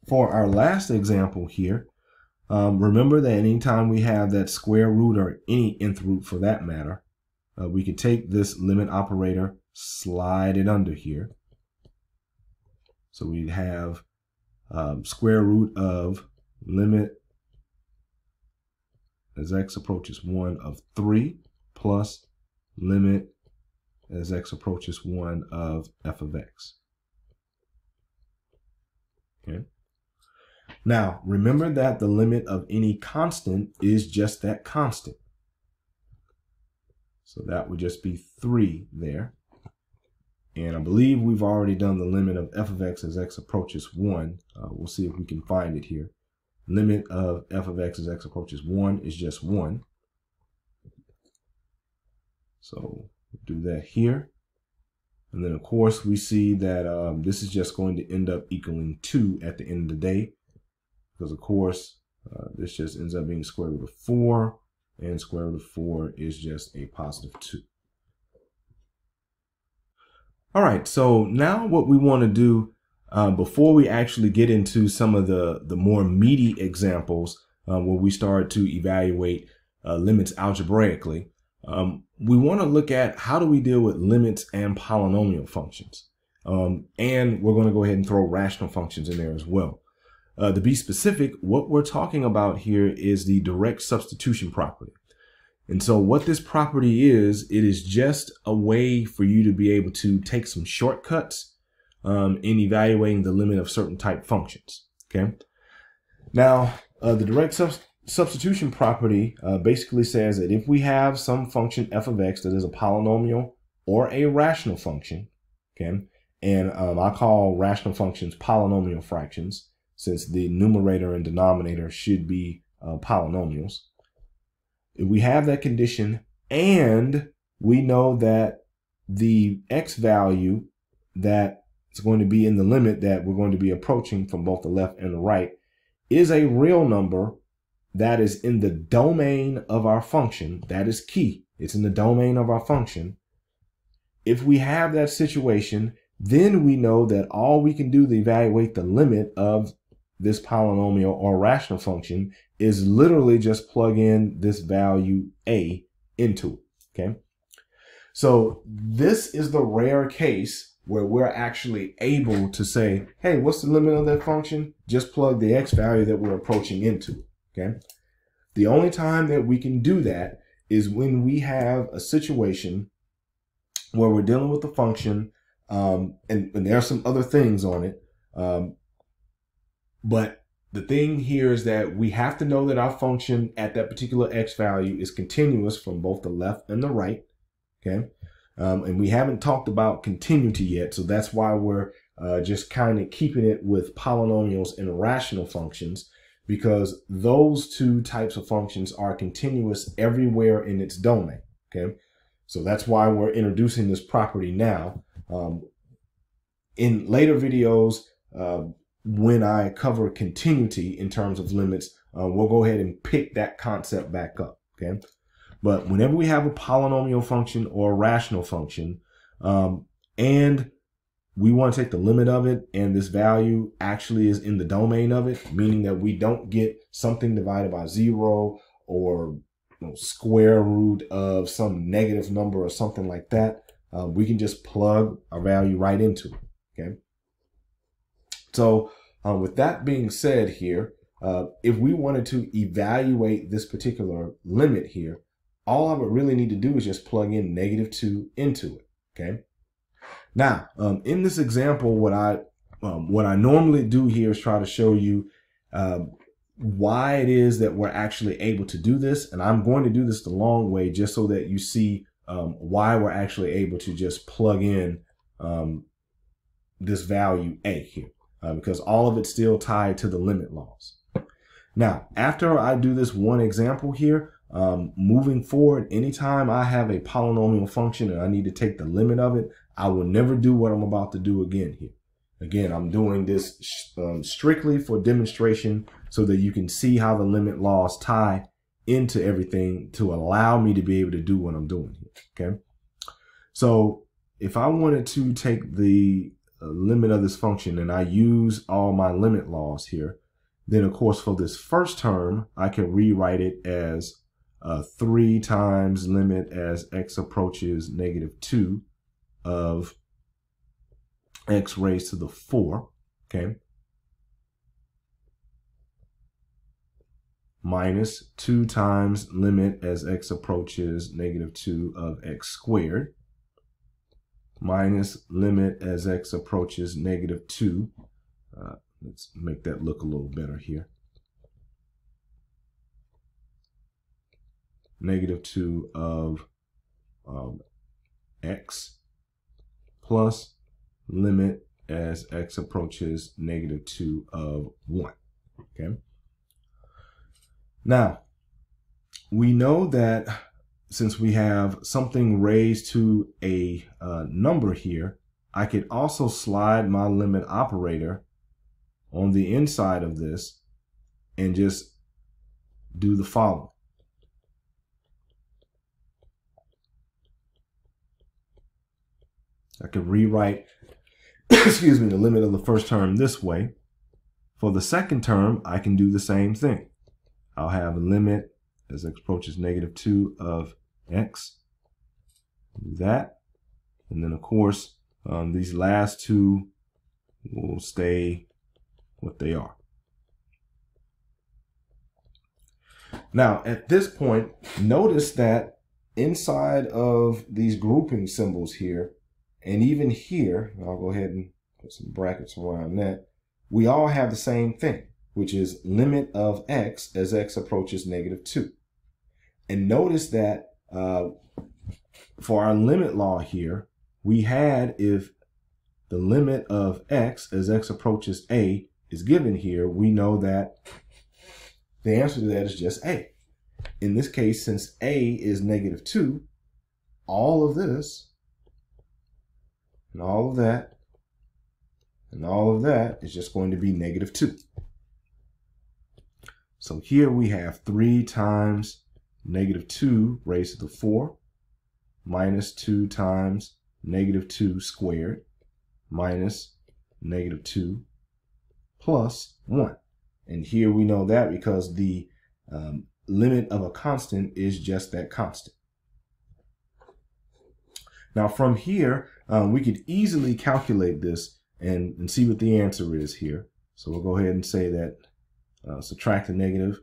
For our last example here, remember that anytime we have that square root or any nth root for that matter, we could take this limit operator, slide it under here. So we'd have square root of limit as x approaches 1 of 3 plus limit as x approaches 1 of f of x. Okay. Now, remember that the limit of any constant is just that constant. So that would just be 3 there. And I believe we've already done the limit of f of x as x approaches 1. We'll see if we can find it here. Limit of f of x as x approaches 1 is just 1. So we'll do that here. And then, of course, we see that this is just going to end up equaling 2 at the end of the day. Because, of course, this just ends up being square root of 4. And square root of 4 is just a positive 2. All right, so now what we want to do before we actually get into some of the more meaty examples where we start to evaluate limits algebraically, we want to look at how do we deal with limits and polynomial functions. And we're going to go ahead and throw rational functions in there as well. To be specific, what we're talking about here is the direct substitution property. And so what this property is, it is just a way for you to be able to take some shortcuts in evaluating the limit of certain type functions. Okay. Now, the direct substitution property basically says that if we have some function f of x that is a polynomial or a rational function, okay, and I call rational functions polynomial fractions, since the numerator and denominator should be polynomials. If we have that condition and we know that the x value that is going to be in the limit that we're going to be approaching from both the left and the right is a real number that is in the domain of our function, that is key. It's in the domain of our function. If we have that situation, then we know that all we can do to evaluate the limit of this polynomial or rational function is literally just plug in this value a into it. Okay. So this is the rare case where we're actually able to say, hey, what's the limit of that function? Just plug the x value that we're approaching into. Okay. The only time that we can do that is when we have a situation where we're dealing with the function and there are some other things on it. But the thing here is that we have to know that our function at that particular x value is continuous from both the left and the right. Okay. And we haven't talked about continuity yet. So that's why we're just kind of keeping it with polynomials and rational functions, because those two types of functions are continuous everywhere in its domain. Okay. So that's why we're introducing this property now. In later videos, when I cover continuity in terms of limits, we'll go ahead and pick that concept back up. Okay. But whenever we have a polynomial function or a rational function, and we want to take the limit of it, and this value actually is in the domain of it, meaning that we don't get something divided by 0 or square root of some negative number or something like that, we can just plug our value right into it. Okay. So with that being said here, if we wanted to evaluate this particular limit here, all I would really need to do is just plug in -2 into it, okay? Now, in this example, what I normally do here is try to show you why it is that we're actually able to do this. And I'm going to do this the long way just so that you see why we're actually able to just plug in this value a here, because all of it's still tied to the limit laws. Now, after I do this one example here, moving forward, anytime I have a polynomial function and I need to take the limit of it, I will never do what I'm about to do again here. Again, I'm doing this strictly for demonstration so that you can see how the limit laws tie into everything to allow me to be able to do what I'm doing here, okay? So if I wanted to take the limit of this function and I use all my limit laws here, then of course for this first term, I can rewrite it as 3 times limit as x approaches -2 of x raised to the 4, okay, minus 2 times limit as x approaches -2 of x squared, minus limit as x approaches -2. Let's make that look a little better here. -2 of x plus limit as x approaches -2 of 1. Okay. Now, we know that since we have something raised to a number here, I could also slide my limit operator on the inside of this and just do the following. I could rewrite excuse me, the limit of the first term this way. For the second term, I can do the same thing. I'll have a limit as x approaches -2 of x. Do that. And then, of course, these last two will stay what they are. Now, at this point, notice that inside of these grouping symbols here, and even here, I'll go ahead and put some brackets around that, we all have the same thing, which is limit of x as x approaches -2. And notice that for our limit law here, we had, if the limit of x as x approaches a is given here, we know that the answer to that is just a. In this case, since a is -2, all of this and all of that and all of that is just going to be -2. So here we have 3 times -2 raised to the 4 minus 2 times -2 squared minus -2 plus 1. And here we know that because the limit of a constant is just that constant. Now from here, we could easily calculate this and see what the answer is here. So we'll go ahead and say that subtract the negative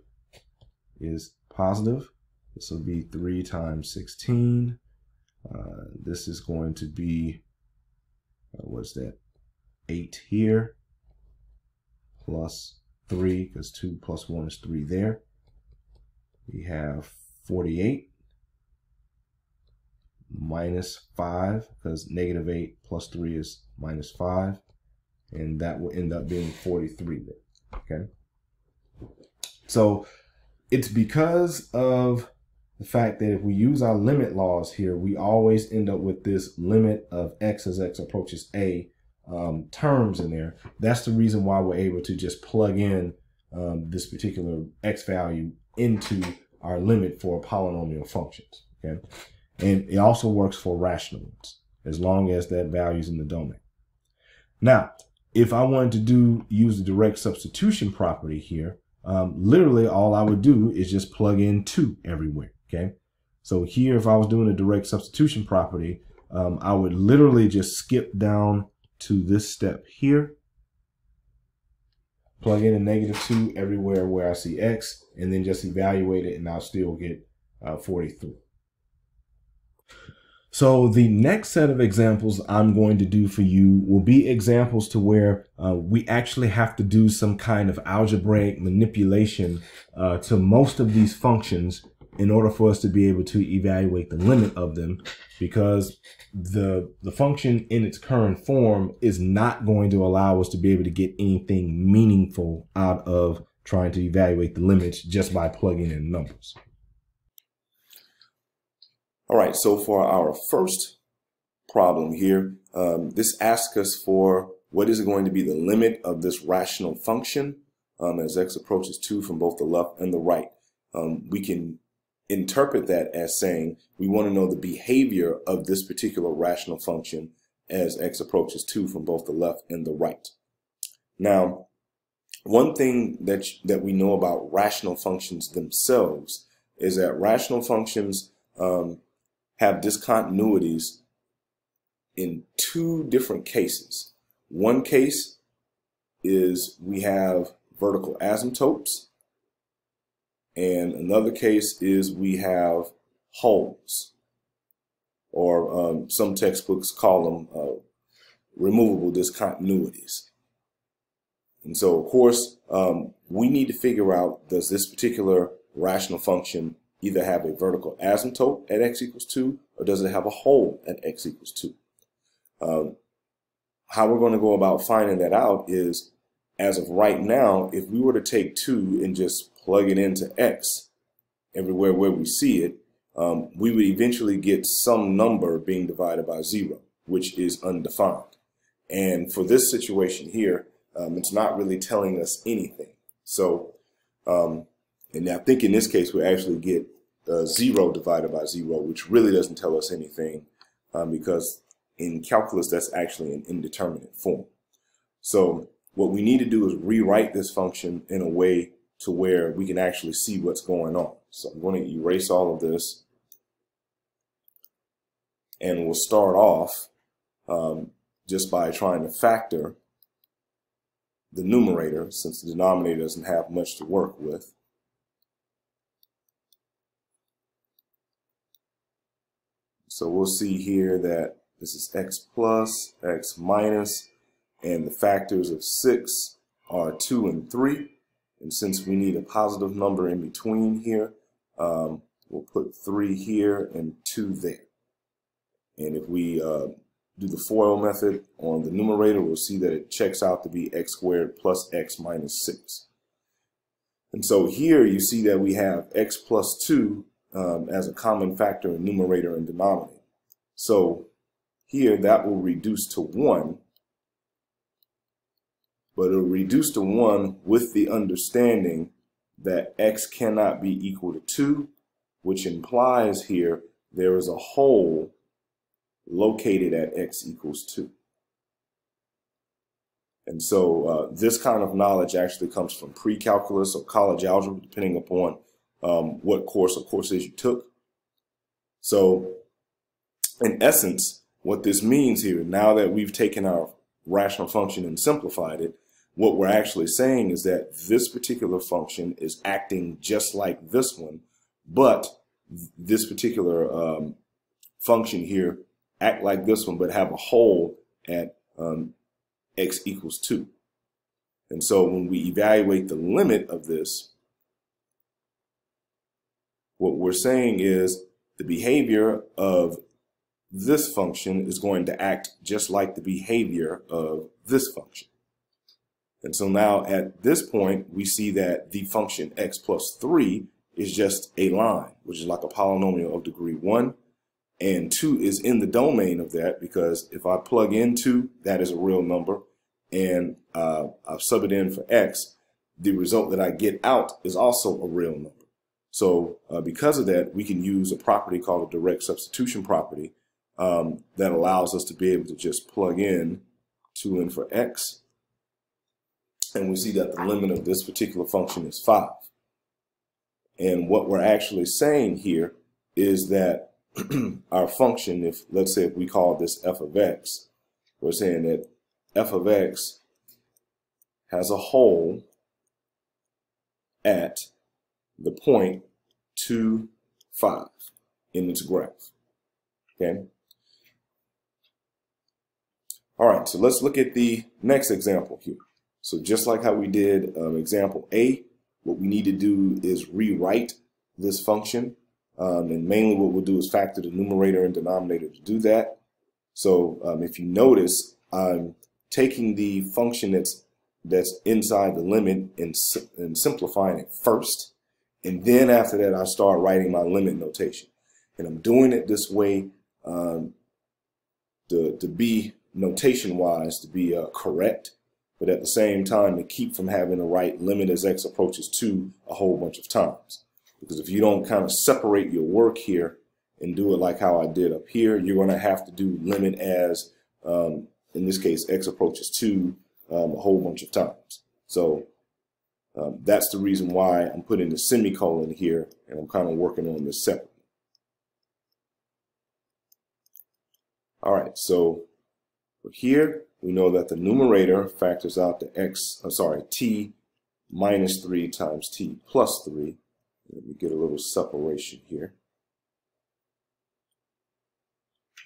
is positive. This will be 3 times 16. This is going to be, what's that, 8 here, plus 3, because 2 plus 1 is 3 there. We have 48 minus 5, because -8 plus 3 is -5, and that will end up being 43 there, okay? So it's because of the fact that if we use our limit laws here, we always end up with this limit of x as x approaches a terms in there. That's the reason why we're able to just plug in this particular x value into our limit for polynomial functions, okay? And it also works for rational ones, as long as that value is in the domain. Now, if I wanted to use the direct substitution property here, literally all I would do is just plug in 2 everywhere, okay? So here, if I was doing a direct substitution property, I would literally just skip down to this step here, plug in a -2 everywhere where I see x, and then just evaluate it, and I'll still get 43. So the next set of examples I'm going to do for you will be examples to where we actually have to do some kind of algebraic manipulation to most of these functions in order for us to be able to evaluate the limit of them, because the function in its current form is not going to allow us to be able to get anything meaningful out of trying to evaluate the limits just by plugging in numbers. All right, so for our first problem here, this asks us for what is going to be the limit of this rational function as x approaches 2 from both the left and the right. We can interpret that as saying we want to know the behavior of this particular rational function as x approaches 2 from both the left and the right. Now, one thing that we know about rational functions themselves is that rational functions have discontinuities in two different cases. One case is we have vertical asymptotes, and another case is we have holes, or some textbooks call them removable discontinuities. And so, of course, we need to figure out, does this particular rational function either have a vertical asymptote at x equals 2, or does it have a hole at x equals 2? How we're going to go about finding that out is, as of right now, if we were to take 2 and just plug it into x everywhere where we see it, we would eventually get some number being divided by 0, which is undefined. And for this situation here, it's not really telling us anything. So, and I think in this case, we actually get 0 divided by 0, which really doesn't tell us anything because in calculus, that's actually an indeterminate form. So what we need to do is rewrite this function in a way to where we can actually see what's going on. So I'm going to erase all of this, and we'll start off just by trying to factor the numerator, since the denominator doesn't have much to work with. So we'll see here that this is x plus, x minus, and the factors of 6 are 2 and 3. And since we need a positive number in between here, we'll put 3 here and 2 there. And if we do the FOIL method on the numerator, we'll see that it checks out to be x squared plus x minus 6. And so here you see that we have x plus 2 as a common factor in numerator and denominator. So here that will reduce to 1, but it will reduce to 1 with the understanding that x cannot be equal to 2, which implies here there is a hole located at x equals 2. And so this kind of knowledge actually comes from pre-calculus or college algebra, depending upon what course or courses you took. So in essence, what this means here, now that we've taken our rational function and simplified it, what we're actually saying is that this particular function is acting just like this one, but this particular function here act like this one, but have a hole at x equals 2. And so when we evaluate the limit of this, what we're saying is the behavior of this function is going to act just like the behavior of this function. And so now at this point, we see that the function x plus 3 is just a line, which is like a polynomial of degree 1. And 2 is in the domain of that, because if I plug in 2, that is a real number, and I sub it in for x, the result that I get out is also a real number. So because of that, we can use a property called a direct substitution property that allows us to be able to just plug in 2 in for x, and we see that the limit of this particular function is 5. And what we're actually saying here is that our function, if let's say if we call this f of x, we're saying that f of x has a hole at the point 2, 5 in its graph. Okay. All right, so let's look at the next example here. So just like how we did example A, what we need to do is rewrite this function. And mainly what we'll do is factor the numerator and denominator to do that. So if you notice, I'm taking the function that's inside the limit and simplifying it first. And then after that, I start writing my limit notation. And I'm doing it this way to be notation-wise, to be correct, but at the same time to keep from having to write limit as x approaches 2 a whole bunch of times. Because if you don't kind of separate your work here and do it like how I did up here, you're going to have to do limit as, in this case, x approaches 2 a whole bunch of times. So that's the reason why I'm putting the semicolon here, and I'm kind of working on this separately. All right, so here we know that the numerator factors out the t minus 3 times t plus 3. Let me get a little separation here.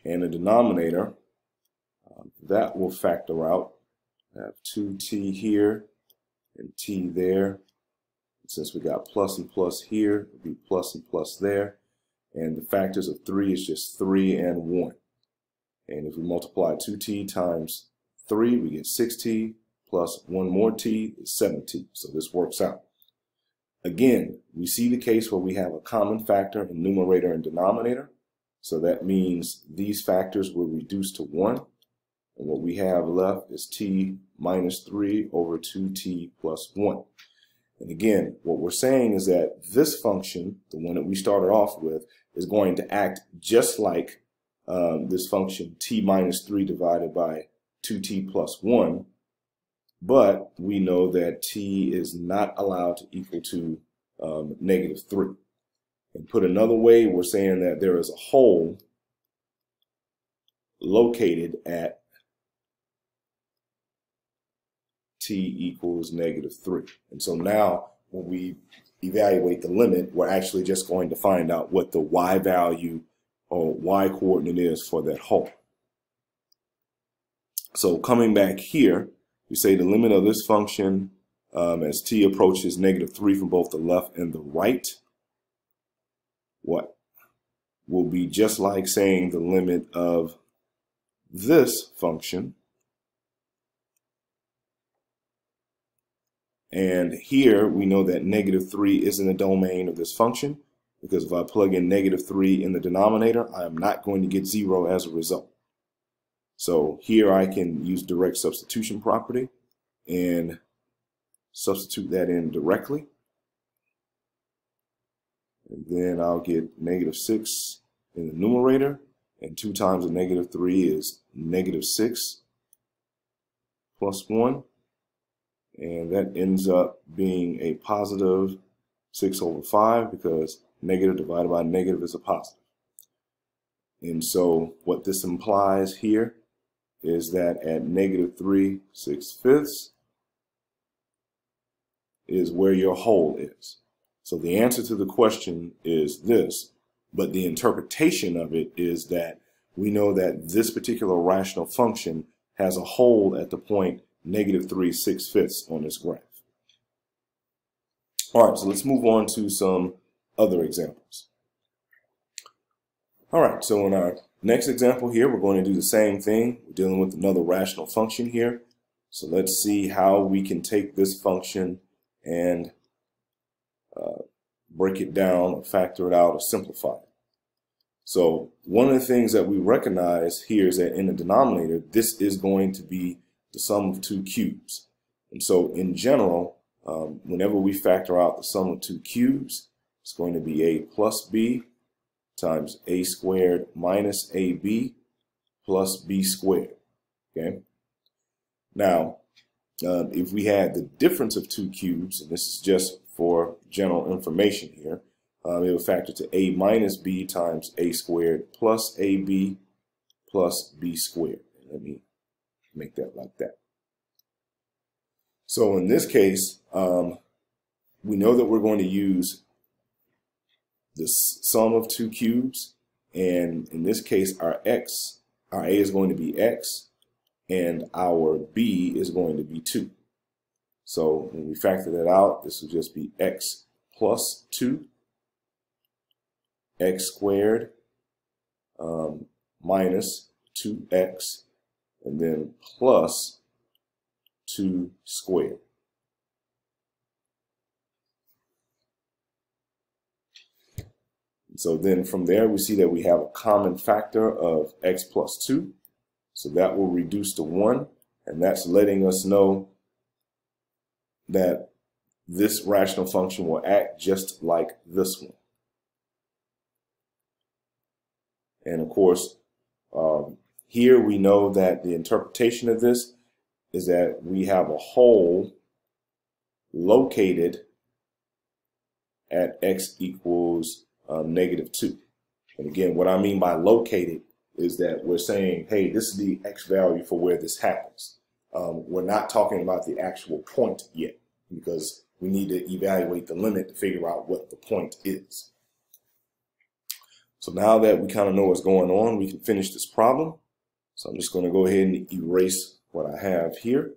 And the denominator, that will factor out. I have 2t here and t there. And since we got plus and plus here, it'll be plus and plus there. And the factors of 3 is just 3 and 1. And if we multiply 2t times 3, we get 6t plus 1 more t is 7t. So this works out. Again, we see the case where we have a common factor in numerator and denominator. So that means these factors will reduce to 1. And what we have left is t minus 3 over 2t plus 1. And again, what we're saying is that this function, the one that we started off with, is going to act just like this function t minus 3 divided by 2t plus 1. But we know that t is not allowed to equal to negative 3. And put another way, we're saying that there is a hole located at t equals negative 3. And so now when we evaluate the limit, we're actually just going to find out what the y value or y coordinate is for that hole. So coming back here, we say the limit of this function as t approaches negative 3 from both the left and the right, what will be just like saying the limit of this function. And here we know that negative 3 is in the domain of this function, because if I plug in negative 3 in the denominator, I am not going to get 0 as a result. So here I can use direct substitution property and substitute that in directly. And then I'll get negative 6 in the numerator, and 2 times the negative 3 is negative 6 plus 1. And that ends up being a positive 6 over 5, because negative divided by negative is a positive. And so what this implies here is that at negative 3 6/5 is where your hole is. So the answer to the question is this, but the interpretation of it is that we know that this particular rational function has a hole at the point negative 3 6/5 on this graph. All right, so let's move on to some other examples. All right, so in our next example here, we're going to do the same thing. We're dealing with another rational function here. So let's see how we can take this function and break it down, or factor it out, or simplify it. So one of the things that we recognize here is that in the denominator, this is going to be the sum of 2 cubes. And so in general, whenever we factor out the sum of 2 cubes, it's going to be a plus b times a squared minus ab plus b squared. Okay. Now, if we had the difference of 2 cubes, and this is just for general information here, it will factor to a minus b times a squared plus ab plus b squared. Let me make that like that. So in this case, we know that we're going to use the sum of two cubes, and in this case our a is going to be x, and our b is going to be 2. So when we factor that out, this will just be x plus 2, x squared minus 2x, and then plus 2 squared. So then from there, we see that we have a common factor of x plus 2. So that will reduce to 1. And that's letting us know that this rational function will act just like this one. And of course, here we know that the interpretation of this is that we have a hole located at x equals -2. And again, what I mean by located is that we're saying, hey, this is the x value for where this happens. We're not talking about the actual point yet, because we need to evaluate the limit to figure out what the point is. So now that we kind of know what's going on, we can finish this problem. So I'm just going to go ahead and erase what I have here.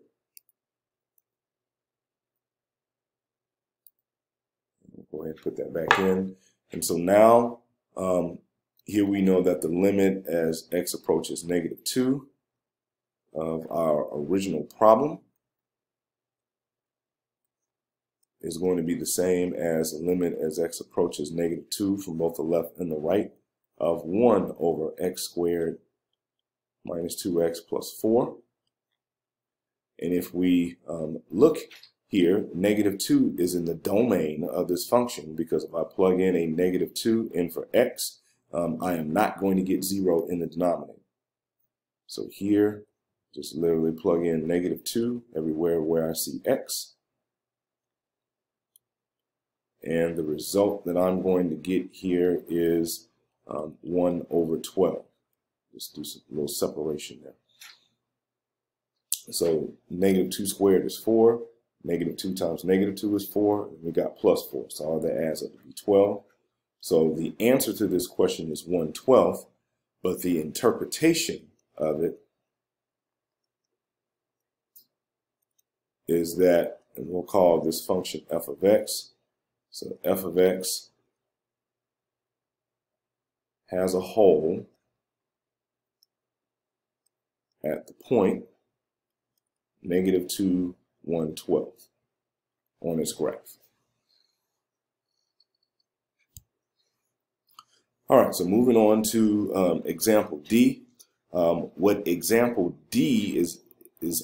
Go ahead and put that back in. And so now, here we know that the limit as x approaches -2 of our original problem is going to be the same as the limit as x approaches -2 from both the left and the right of 1 over x squared minus 2x plus 4. And if we look here, -2 is in the domain of this function, because if I plug in a -2 in for x, I am not going to get 0 in the denominator. So here, just literally plug in -2 everywhere where I see x. And the result that I'm going to get here is 1 over 12. Just do some little separation there. So -2 squared is 4. -2 times -2 is 4. And we got plus 4. So all that adds up to be 12. So the answer to this question is 1/12. But the interpretation of it is that, and we'll call this function f of x. So f of x has a hole at the point -2, 1/12 on its graph. All right, so moving on to example D. What example D is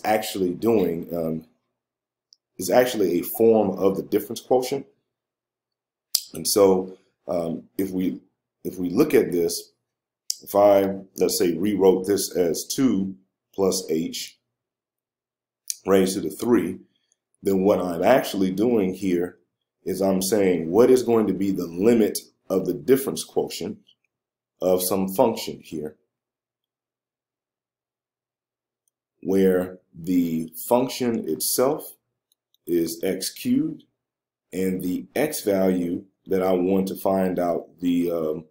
actually doing is actually a form of the difference quotient. And so if we look at this, if I, let's say, rewrote this as 2 plus h raised to the 3, then what I'm actually doing here is I'm saying what is going to be the limit of the difference quotient of some function here, where the function itself is x cubed, and the x value that I want to find out the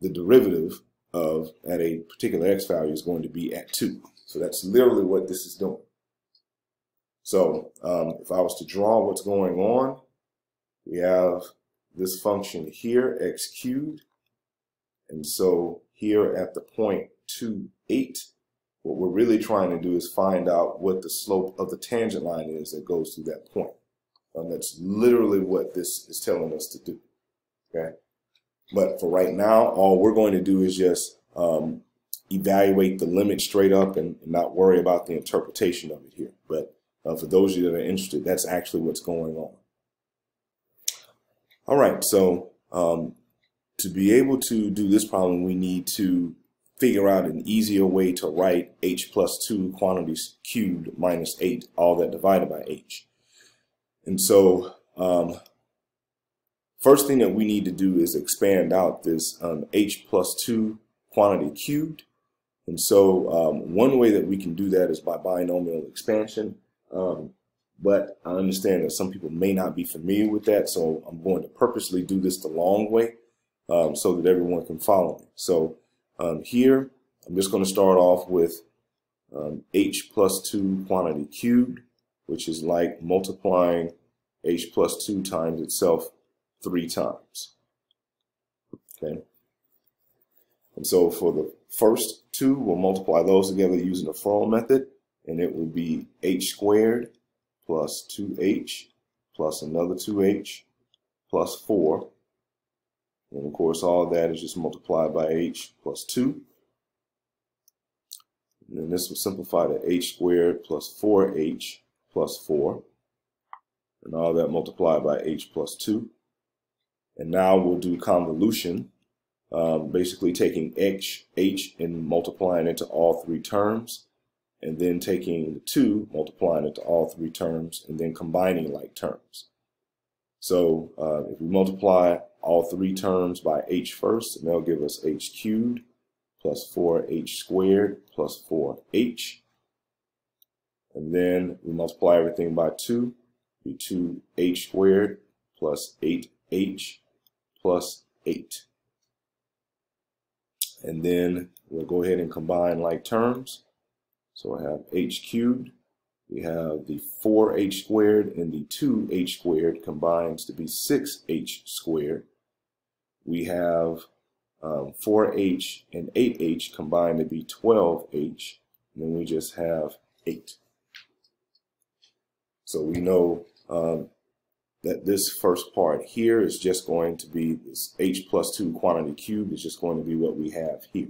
derivative of at a particular x value is going to be at 2. So that's literally what this is doing. So if I was to draw what's going on, we have this function here, x cubed. And so here at the point 2, 8, what we're really trying to do is find out what the slope of the tangent line is that goes through that point. That's literally what this is telling us to do. Okay. But for right now, all we're going to do is just evaluate the limit straight up and not worry about the interpretation of it here. But for those of you that are interested, that's actually what's going on. All right, so to be able to do this problem, we need to figure out an easier way to write h plus 2 quantities cubed minus 8, all that divided by h. And so first thing that we need to do is expand out this h plus 2 quantity cubed. And so one way that we can do that is by binomial expansion. but I understand that some people may not be familiar with that, so I'm going to purposely do this the long way so that everyone can follow me. So here, I'm just going to start off with h plus 2 quantity cubed, which is like multiplying h plus 2 times itself 3 times. Okay. And so for the first two, we'll multiply those together using the Ferrell method, and it will be h squared plus 2h plus another 2h plus 4. And of course, all of that is just multiplied by h plus 2. And then this will simplify to h squared plus 4h plus 4. And all that multiplied by h plus 2. And now we'll do convolution, basically taking h and multiplying it to all 3 terms, and then taking the 2, multiplying it to all 3 terms, and then combining like terms. So if we multiply all 3 terms by h first, and that'll give us h cubed plus 4h squared plus 4h. And then we multiply everything by 2, be 2h squared plus 8h plus 8. And then we'll go ahead and combine like terms. So I have h cubed, we have the 4h squared, and the 2h squared combines to be 6h squared. We have 4h and 8h combined to be 12h, and then we just have 8. So we know that this first part here is just going to be this h plus 2 quantity cubed is just going to be what we have here.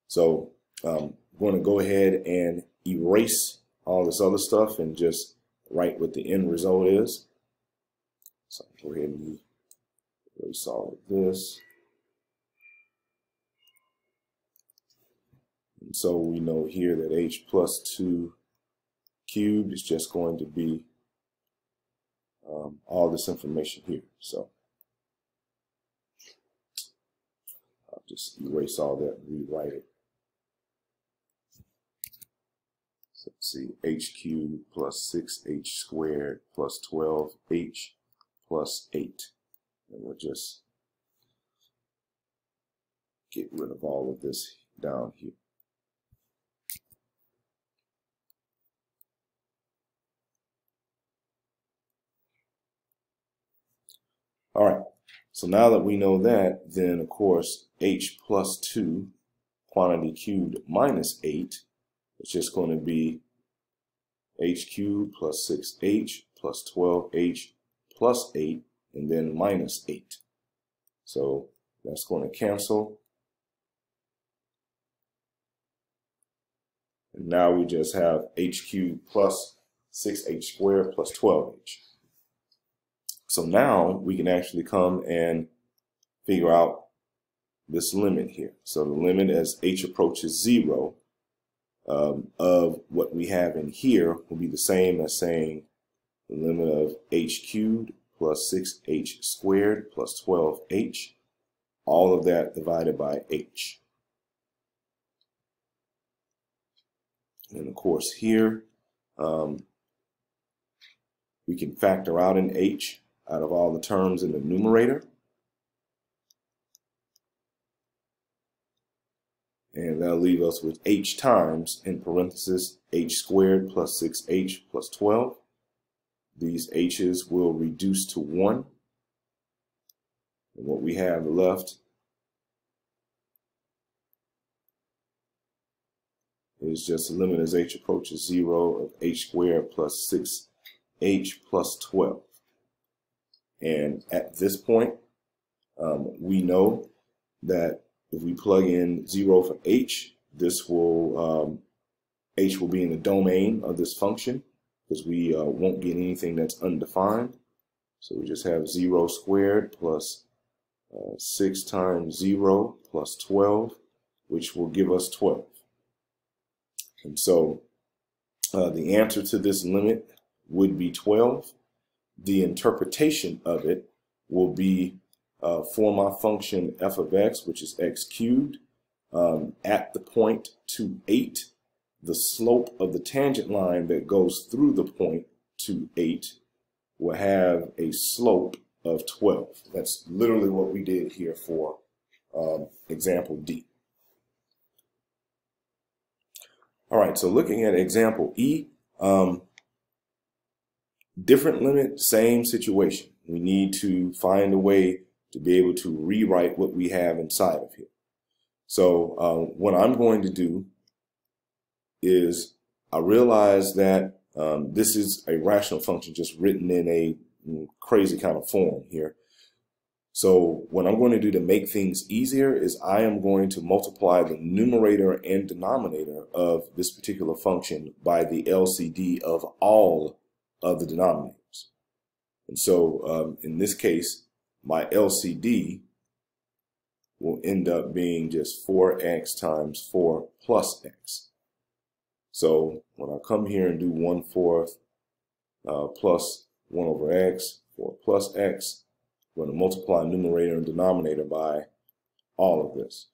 So I'm going to go ahead and erase all this other stuff and just write what the end result is. So I'll go ahead and erase all of this. And so we know here that h plus 2 cubed is just going to be all this information here. So I'll just erase all that and rewrite it. So let's see, h cubed plus 6h squared plus 12h plus 8. And we'll just get rid of all of this down here. All right, so now that we know that, then of course h plus 2 quantity cubed minus 8 is just going to be h cubed plus 6h plus 12h plus 8, and then minus 8. So that's going to cancel. And now we just have h cubed plus 6h squared plus 12h. So now we can actually come and figure out this limit here. So the limit as h approaches 0 of what we have in here will be the same as saying the limit of h cubed plus 6h squared plus 12h, all of that divided by h. And of course here we can factor out an h out of all the terms in the numerator. And that'll leave us with h times, in parentheses, h squared plus 6h plus 12. These h's will reduce to 1. And what we have left is just the limit as h approaches 0 of h squared plus 6h plus 12. And at this point, we know that if we plug in 0 for h, this will h will be in the domain of this function, because we won't get anything that's undefined. So we just have 0 squared plus 6 times 0 plus 12, which will give us 12. And so the answer to this limit would be 12. The interpretation of it will be for my function f of x, which is x cubed, at the point 2, 8, the slope of the tangent line that goes through the point to 8 will have a slope of 12. That's literally what we did here for example D. All right, so looking at example E, different limit, same situation. We need to find a way to be able to rewrite what we have inside of here. So what I'm going to do is I realize that this is a rational function just written in a crazy kind of form here. So what I'm going to do to make things easier is I am going to multiply the numerator and denominator of this particular function by the LCD of all of the denominators. And so in this case, my LCD will end up being just 4x times 4 plus x. So when I come here and do 1/4 plus 1 over x, 4 plus x, I'm going to multiply numerator and denominator by all of this.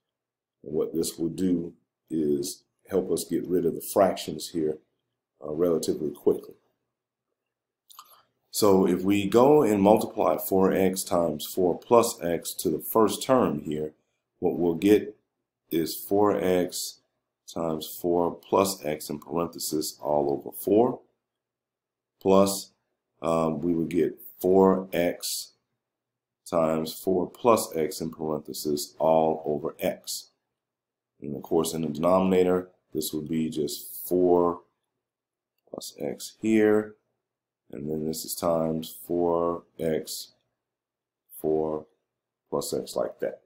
And what this will do is help us get rid of the fractions here relatively quickly. So if we go and multiply 4x times 4 plus x to the first term here, what we'll get is 4x times 4 plus x in parentheses all over 4, plus we would get 4x times 4 plus x in parentheses all over x. And of course in the denominator, this would be just 4 plus x here, and then this is times 4x, 4 plus x like that.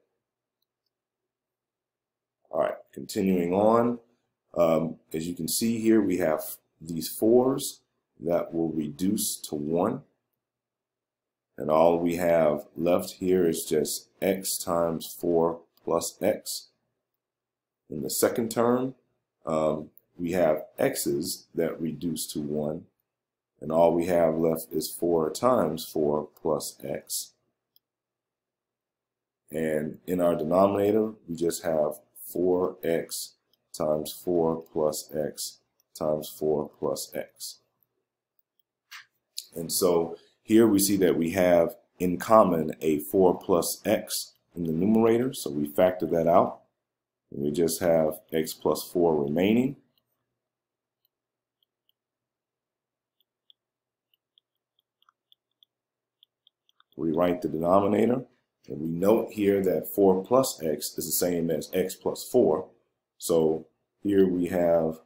All right, continuing on, as you can see here, we have these 4s that will reduce to 1. And all we have left here is just x times 4 plus x. In the second term, we have x's that reduce to 1. And all we have left is 4 times 4 plus x. And in our denominator, we just have 4x times 4 plus x times 4 plus x. And so here we see that we have in common a 4 plus x in the numerator, so we factor that out. And we just have x plus 4 remaining. We write the denominator, and we note here that 4 plus x is the same as x plus 4. So here we have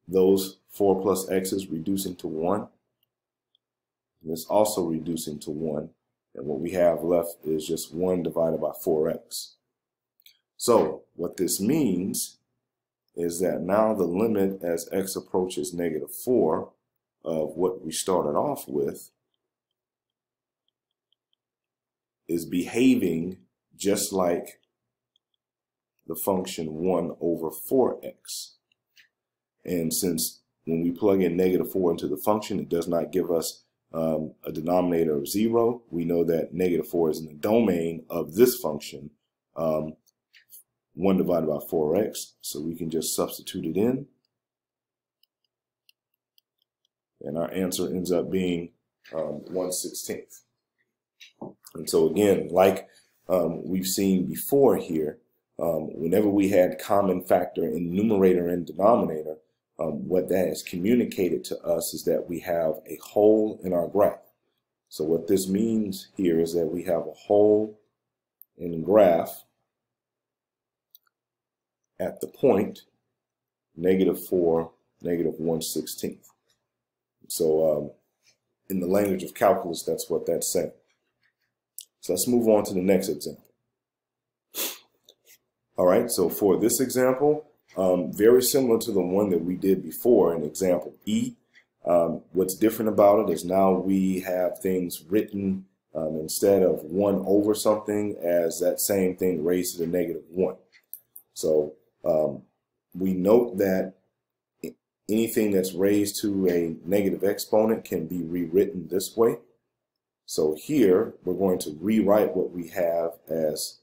those 4 plus x's reducing to 1. And it's also reducing to 1. And what we have left is just 1 divided by 4x. So what this means is that now the limit as x approaches -4 of what we started off with is behaving just like the function 1 over 4x. And since when we plug in -4 into the function, it does not give us a denominator of 0. We know that -4 is in the domain of this function, 1 divided by 4x. So we can just substitute it in. And our answer ends up being 1/16. And so again, like we've seen before here, whenever we had common factor in numerator and denominator, what that has communicated to us is that we have a hole in our graph. So what this means here is that we have a hole in the graph at the point -4, -1/16. So in the language of calculus, that's what that's saying. So let's move on to the next example. All right, so for this example, very similar to the one that we did before in example E. What's different about it is now we have things written instead of 1 over something as that same thing raised to the -1. So we note that anything that's raised to a negative exponent can be rewritten this way. So here we're going to rewrite what we have as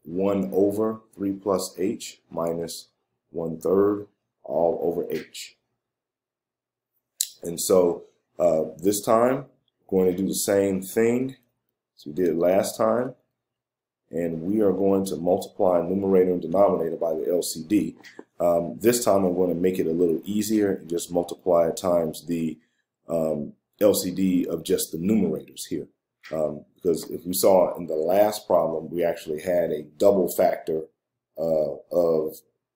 1 over 3 plus h minus 1/3 all over h. And so this time, we're going to do the same thing as we did last time. And we are going to multiply numerator and denominator by the LCD. This time I'm going to make it a little easier and just multiply it times the LCD of just the numerators here. Because if we saw in the last problem, we actually had a double factor of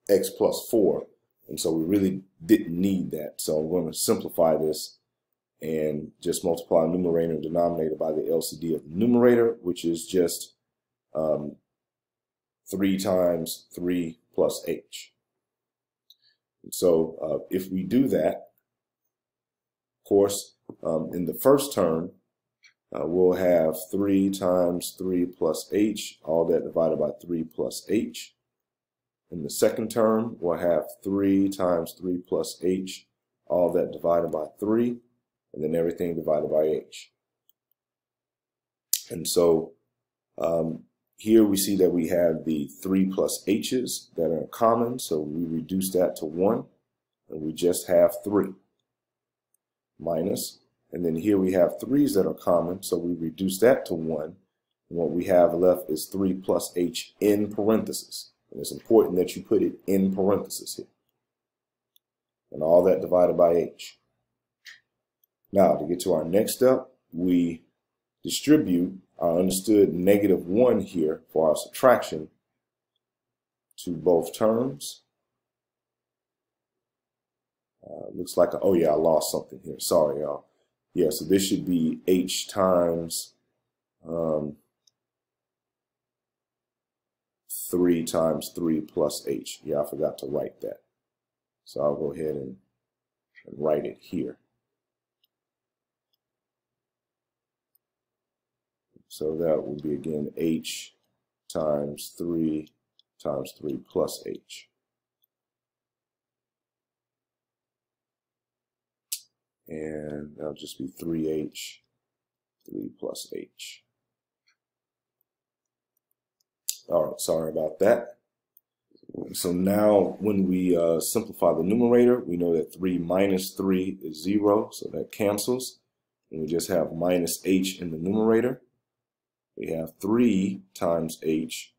x plus 4. And so we really didn't need that. So I'm going to simplify this and just multiply numerator and denominator by the LCD of the numerator, which is just 3 times 3 plus h. And so if we do that, of course, in the first term, we'll have 3 times 3 plus h, all that divided by 3 plus h. In the second term, we'll have 3 times 3 plus h, all that divided by 3, and then everything divided by h. And so here we see that we have the 3 plus h's that are common, so we reduce that to 1, and we just have 3 minus. And then here we have 3's that are common, so we reduce that to 1. And what we have left is 3 plus h in parentheses. And it's important that you put it in parentheses here. And all that divided by h. Now, to get to our next step, we distribute our understood -1 here for our subtraction to both terms. Looks like, oh yeah, I lost something here. Sorry, y'all. Yeah, so this should be h times 3 times 3 plus h. Yeah, I forgot to write that. So I'll go ahead and write it here. So that will be, again, h times 3 plus h. And that'll just be 3h, 3 plus h. All right, sorry about that. So now when we simplify the numerator, we know that 3 minus 3 is 0, so that cancels. And we just have minus h in the numerator. We have 3 times h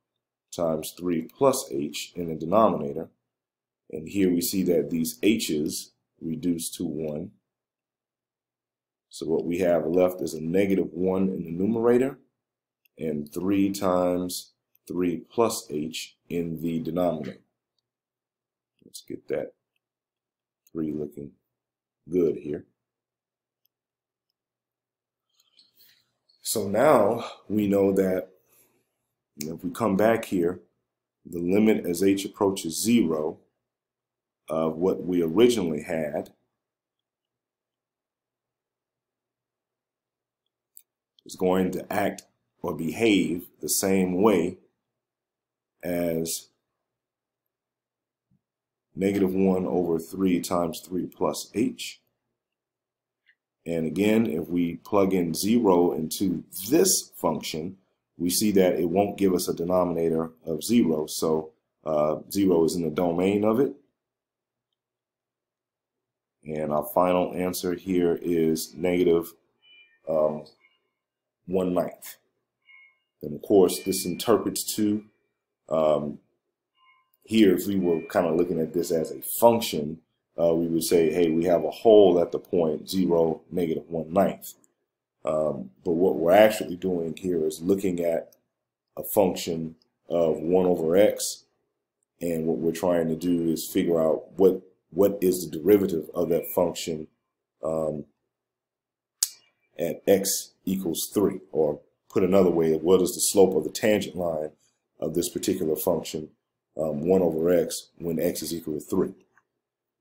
times 3 plus h in the denominator. And here we see that these h's reduce to 1. So what we have left is a -1 in the numerator and 3 times 3 plus h in the denominator. Let's get that 3 looking good here. So now we know that if we come back here, the limit as h approaches 0 of what we originally had is going to act or behave the same way as -1 over 3 times 3 plus h. And again, if we plug in 0 into this function, we see that it won't give us a denominator of 0. So 0 is in the domain of it. And our final answer here is -1/9. And of course, this interprets to, here, if we were kind of looking at this as a function, we would say, hey, we have a hole at the point 0, -1/9. But what we're actually doing here is looking at a function of 1 over x, and what we're trying to do is figure out what is the derivative of that function at x equals 3, or put another way, what is the slope of the tangent line of this particular function, 1 over x, when x is equal to 3.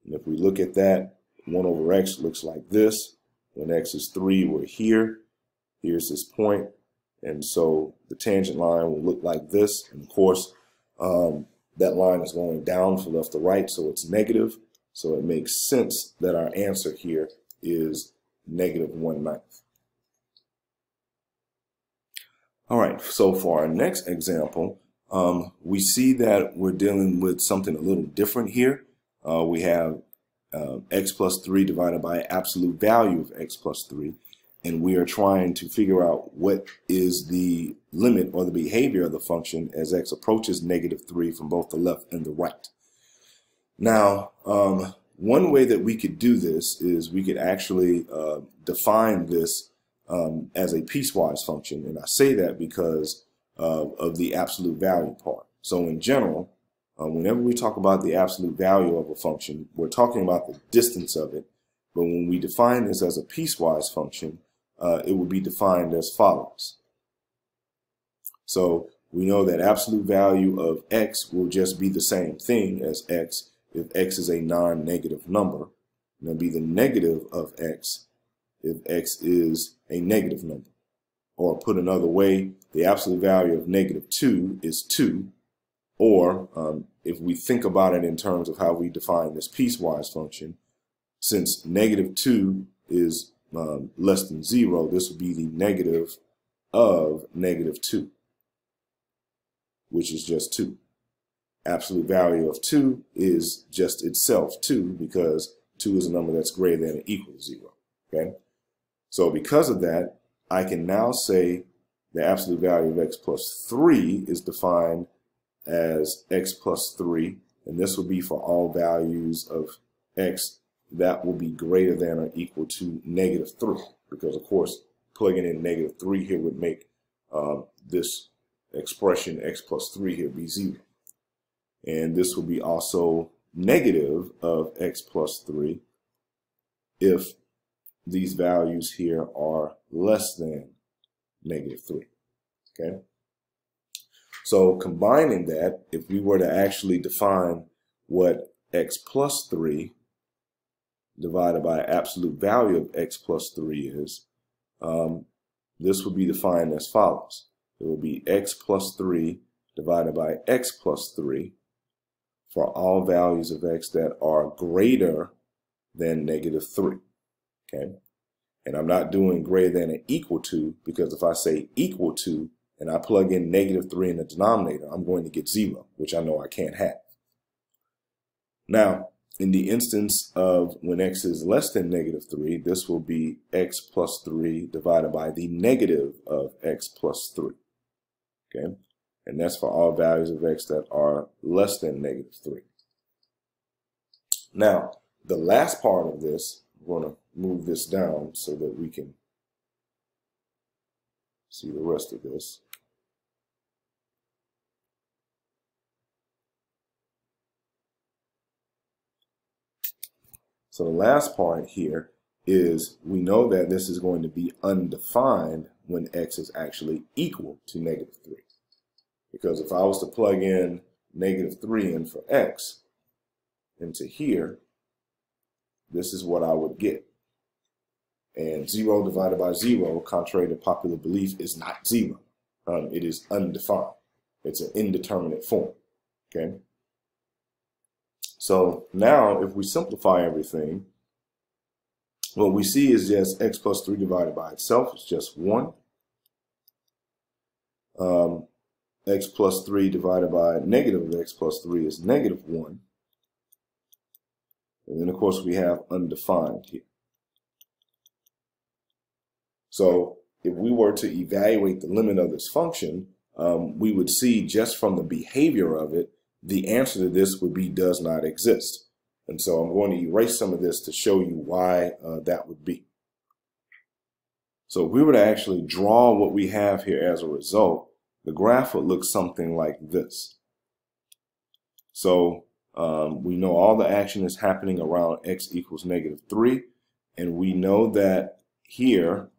And if we look at that, 1 over x looks like this. When x is 3, we're here. Here's this point. And so the tangent line will look like this. And of course, that line is going down from left to right, so it's negative. So it makes sense that our answer here is -1/9. All right, so for our next example, we see that we're dealing with something a little different here. We have x plus 3 divided by absolute value of x plus 3. And we are trying to figure out what is the limit or the behavior of the function as x approaches -3 from both the left and the right. Now, one way that we could do this is we could actually define this as a piecewise function. And I say that because of the absolute value part. So in general, whenever we talk about the absolute value of a function, we're talking about the distance of it. But when we define this as a piecewise function, it would be defined as follows. So we know that absolute value of x will just be the same thing as x if x is a non-negative number. And it'll be the negative of x if x is a negative number. Or put another way, the absolute value of -2 is 2. Or if we think about it in terms of how we define this piecewise function, since -2 is less than 0, this would be the negative of -2, which is just 2. Absolute value of 2 is just itself 2 because 2 is a number that's greater than or equal to 0. Okay? So because of that, I can now say the absolute value of x plus 3 is defined as x plus 3, and this will be for all values of x that will be greater than or equal to -3, because of course plugging in -3 here would make this expression x plus 3 here be 0. And this will be also negative of x plus 3 if these values here are less than -3. Okay? So combining that, if we were to actually define what x plus 3 divided by absolute value of x plus 3 is, this would be defined as follows. It will be x plus 3 divided by x plus 3 for all values of x that are greater than -3. Okay? And I'm not doing greater than or equal to, because if I say equal to and I plug in -3 in the denominator, I'm going to get 0, which I know I can't have. Now, in the instance of when x is less than -3, this will be x plus 3 divided by the negative of x plus 3. Okay? And that's for all values of x that are less than -3. Now, the last part of this, I'm going to move this down so that we can see the rest of this. So the last part here is we know that this is going to be undefined when x is actually equal to -3. Because if I was to plug in -3 in for x into here, this is what I would get. And 0 divided by 0, contrary to popular belief, is not 0. It is undefined. It's an indeterminate form. Okay? So now if we simplify everything, what we see is just x plus 3 divided by itself is just 1. X plus 3 divided by negative of x plus 3 is -1. And then, of course, we have undefined here. So if we were to evaluate the limit of this function, we would see just from the behavior of it, the answer to this would be does not exist. And so I'm going to erase some of this to show you why that would be. So if we were to actually draw what we have here as a result, the graph would look something like this. So we know all the action is happening around x equals -3, and we know that here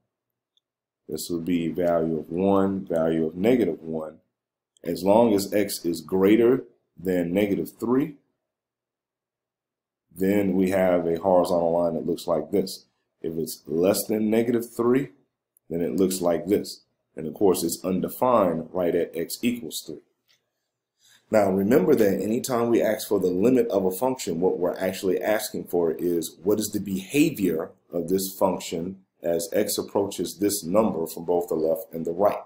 this would be value of 1, value of -1. As long as x is greater than -3, then we have a horizontal line that looks like this. If it's less than -3, then it looks like this. And of course, it's undefined right at x equals 3. Now, remember that anytime we ask for the limit of a function, what we're actually asking for is what is the behavior of this function as x approaches this number from both the left and the right.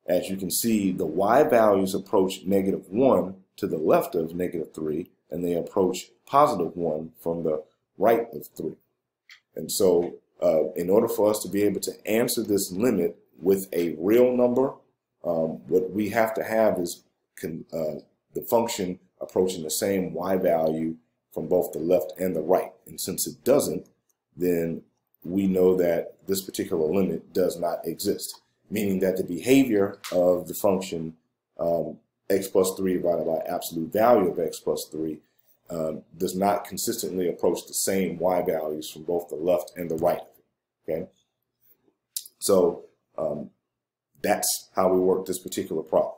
As you can see, the y values approach -1 to the left of -3, and they approach +1 from the right of 3. And so in order for us to be able to answer this limit with a real number, what we have to have is the function approaching the same y value from both the left and the right. And since it doesn't, then we know that this particular limit does not exist, meaning that the behavior of the function x plus 3 divided by absolute value of x plus 3 does not consistently approach the same y values from both the left and the right. Okay, so that's how we work this particular problem.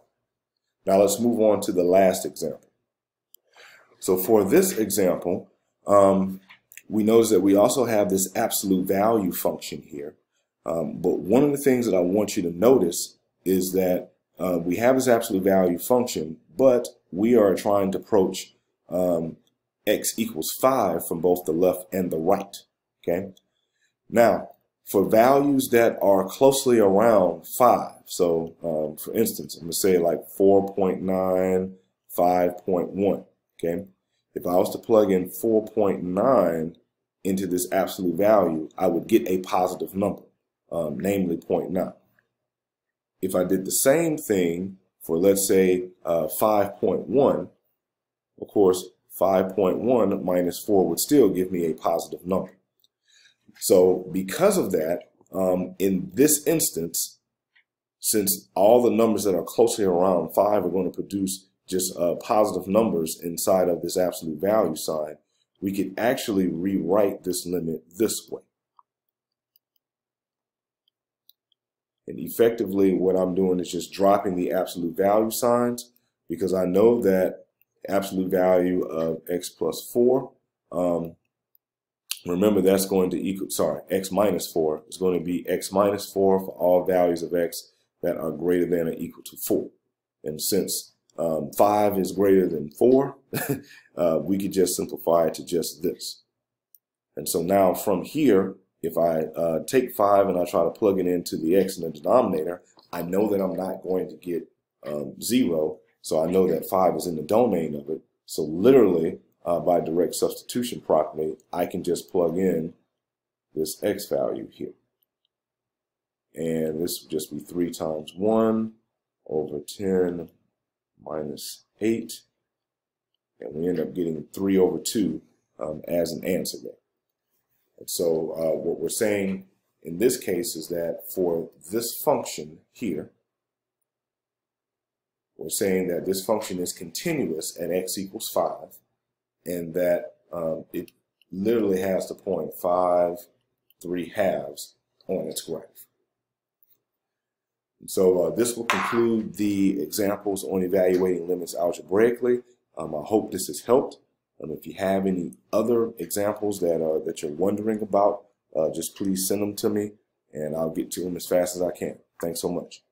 Now let's move on to the last example. So for this example, we notice that we also have this absolute value function here. But one of the things that I want you to notice is that we have this absolute value function, but we are trying to approach x equals 5 from both the left and the right. Okay. Now, for values that are closely around 5, so for instance, I'm going to say like 4.9, 5.1. Okay. If I was to plug in 4.9 into this absolute value, I would get a positive number, namely 0.9. If I did the same thing for, let's say, 5.1, of course, 5.1 minus 4 would still give me a positive number. So because of that, in this instance, since all the numbers that are closely around 5 are going to produce just positive numbers inside of this absolute value sign, we could actually rewrite this limit this way. And effectively, what I'm doing is just dropping the absolute value signs, because I know that absolute value of x plus 4, remember that's going to equal, x minus 4 is going to be x minus 4 for all values of x that are greater than or equal to 4. And since 5 is greater than 4, we could just simplify it to just this. And so now from here, if I take 5 and I try to plug it into the x in the denominator, I know that I'm not going to get 0. So I know that 5 is in the domain of it. So literally, by direct substitution property, I can just plug in this x value here. And this would just be 3 times 1 over 10 minus 8. And we end up getting 3 over 2 as an answer there. And so what we're saying in this case is that for this function here, we're saying that this function is continuous at x equals 5, and that it literally has the point 5, 3/2 on its graph. And so this will conclude the examples on evaluating limits algebraically. I hope this has helped. If you have any other examples that you're wondering about, just please send them to me, and I'll get to them as fast as I can. Thanks so much.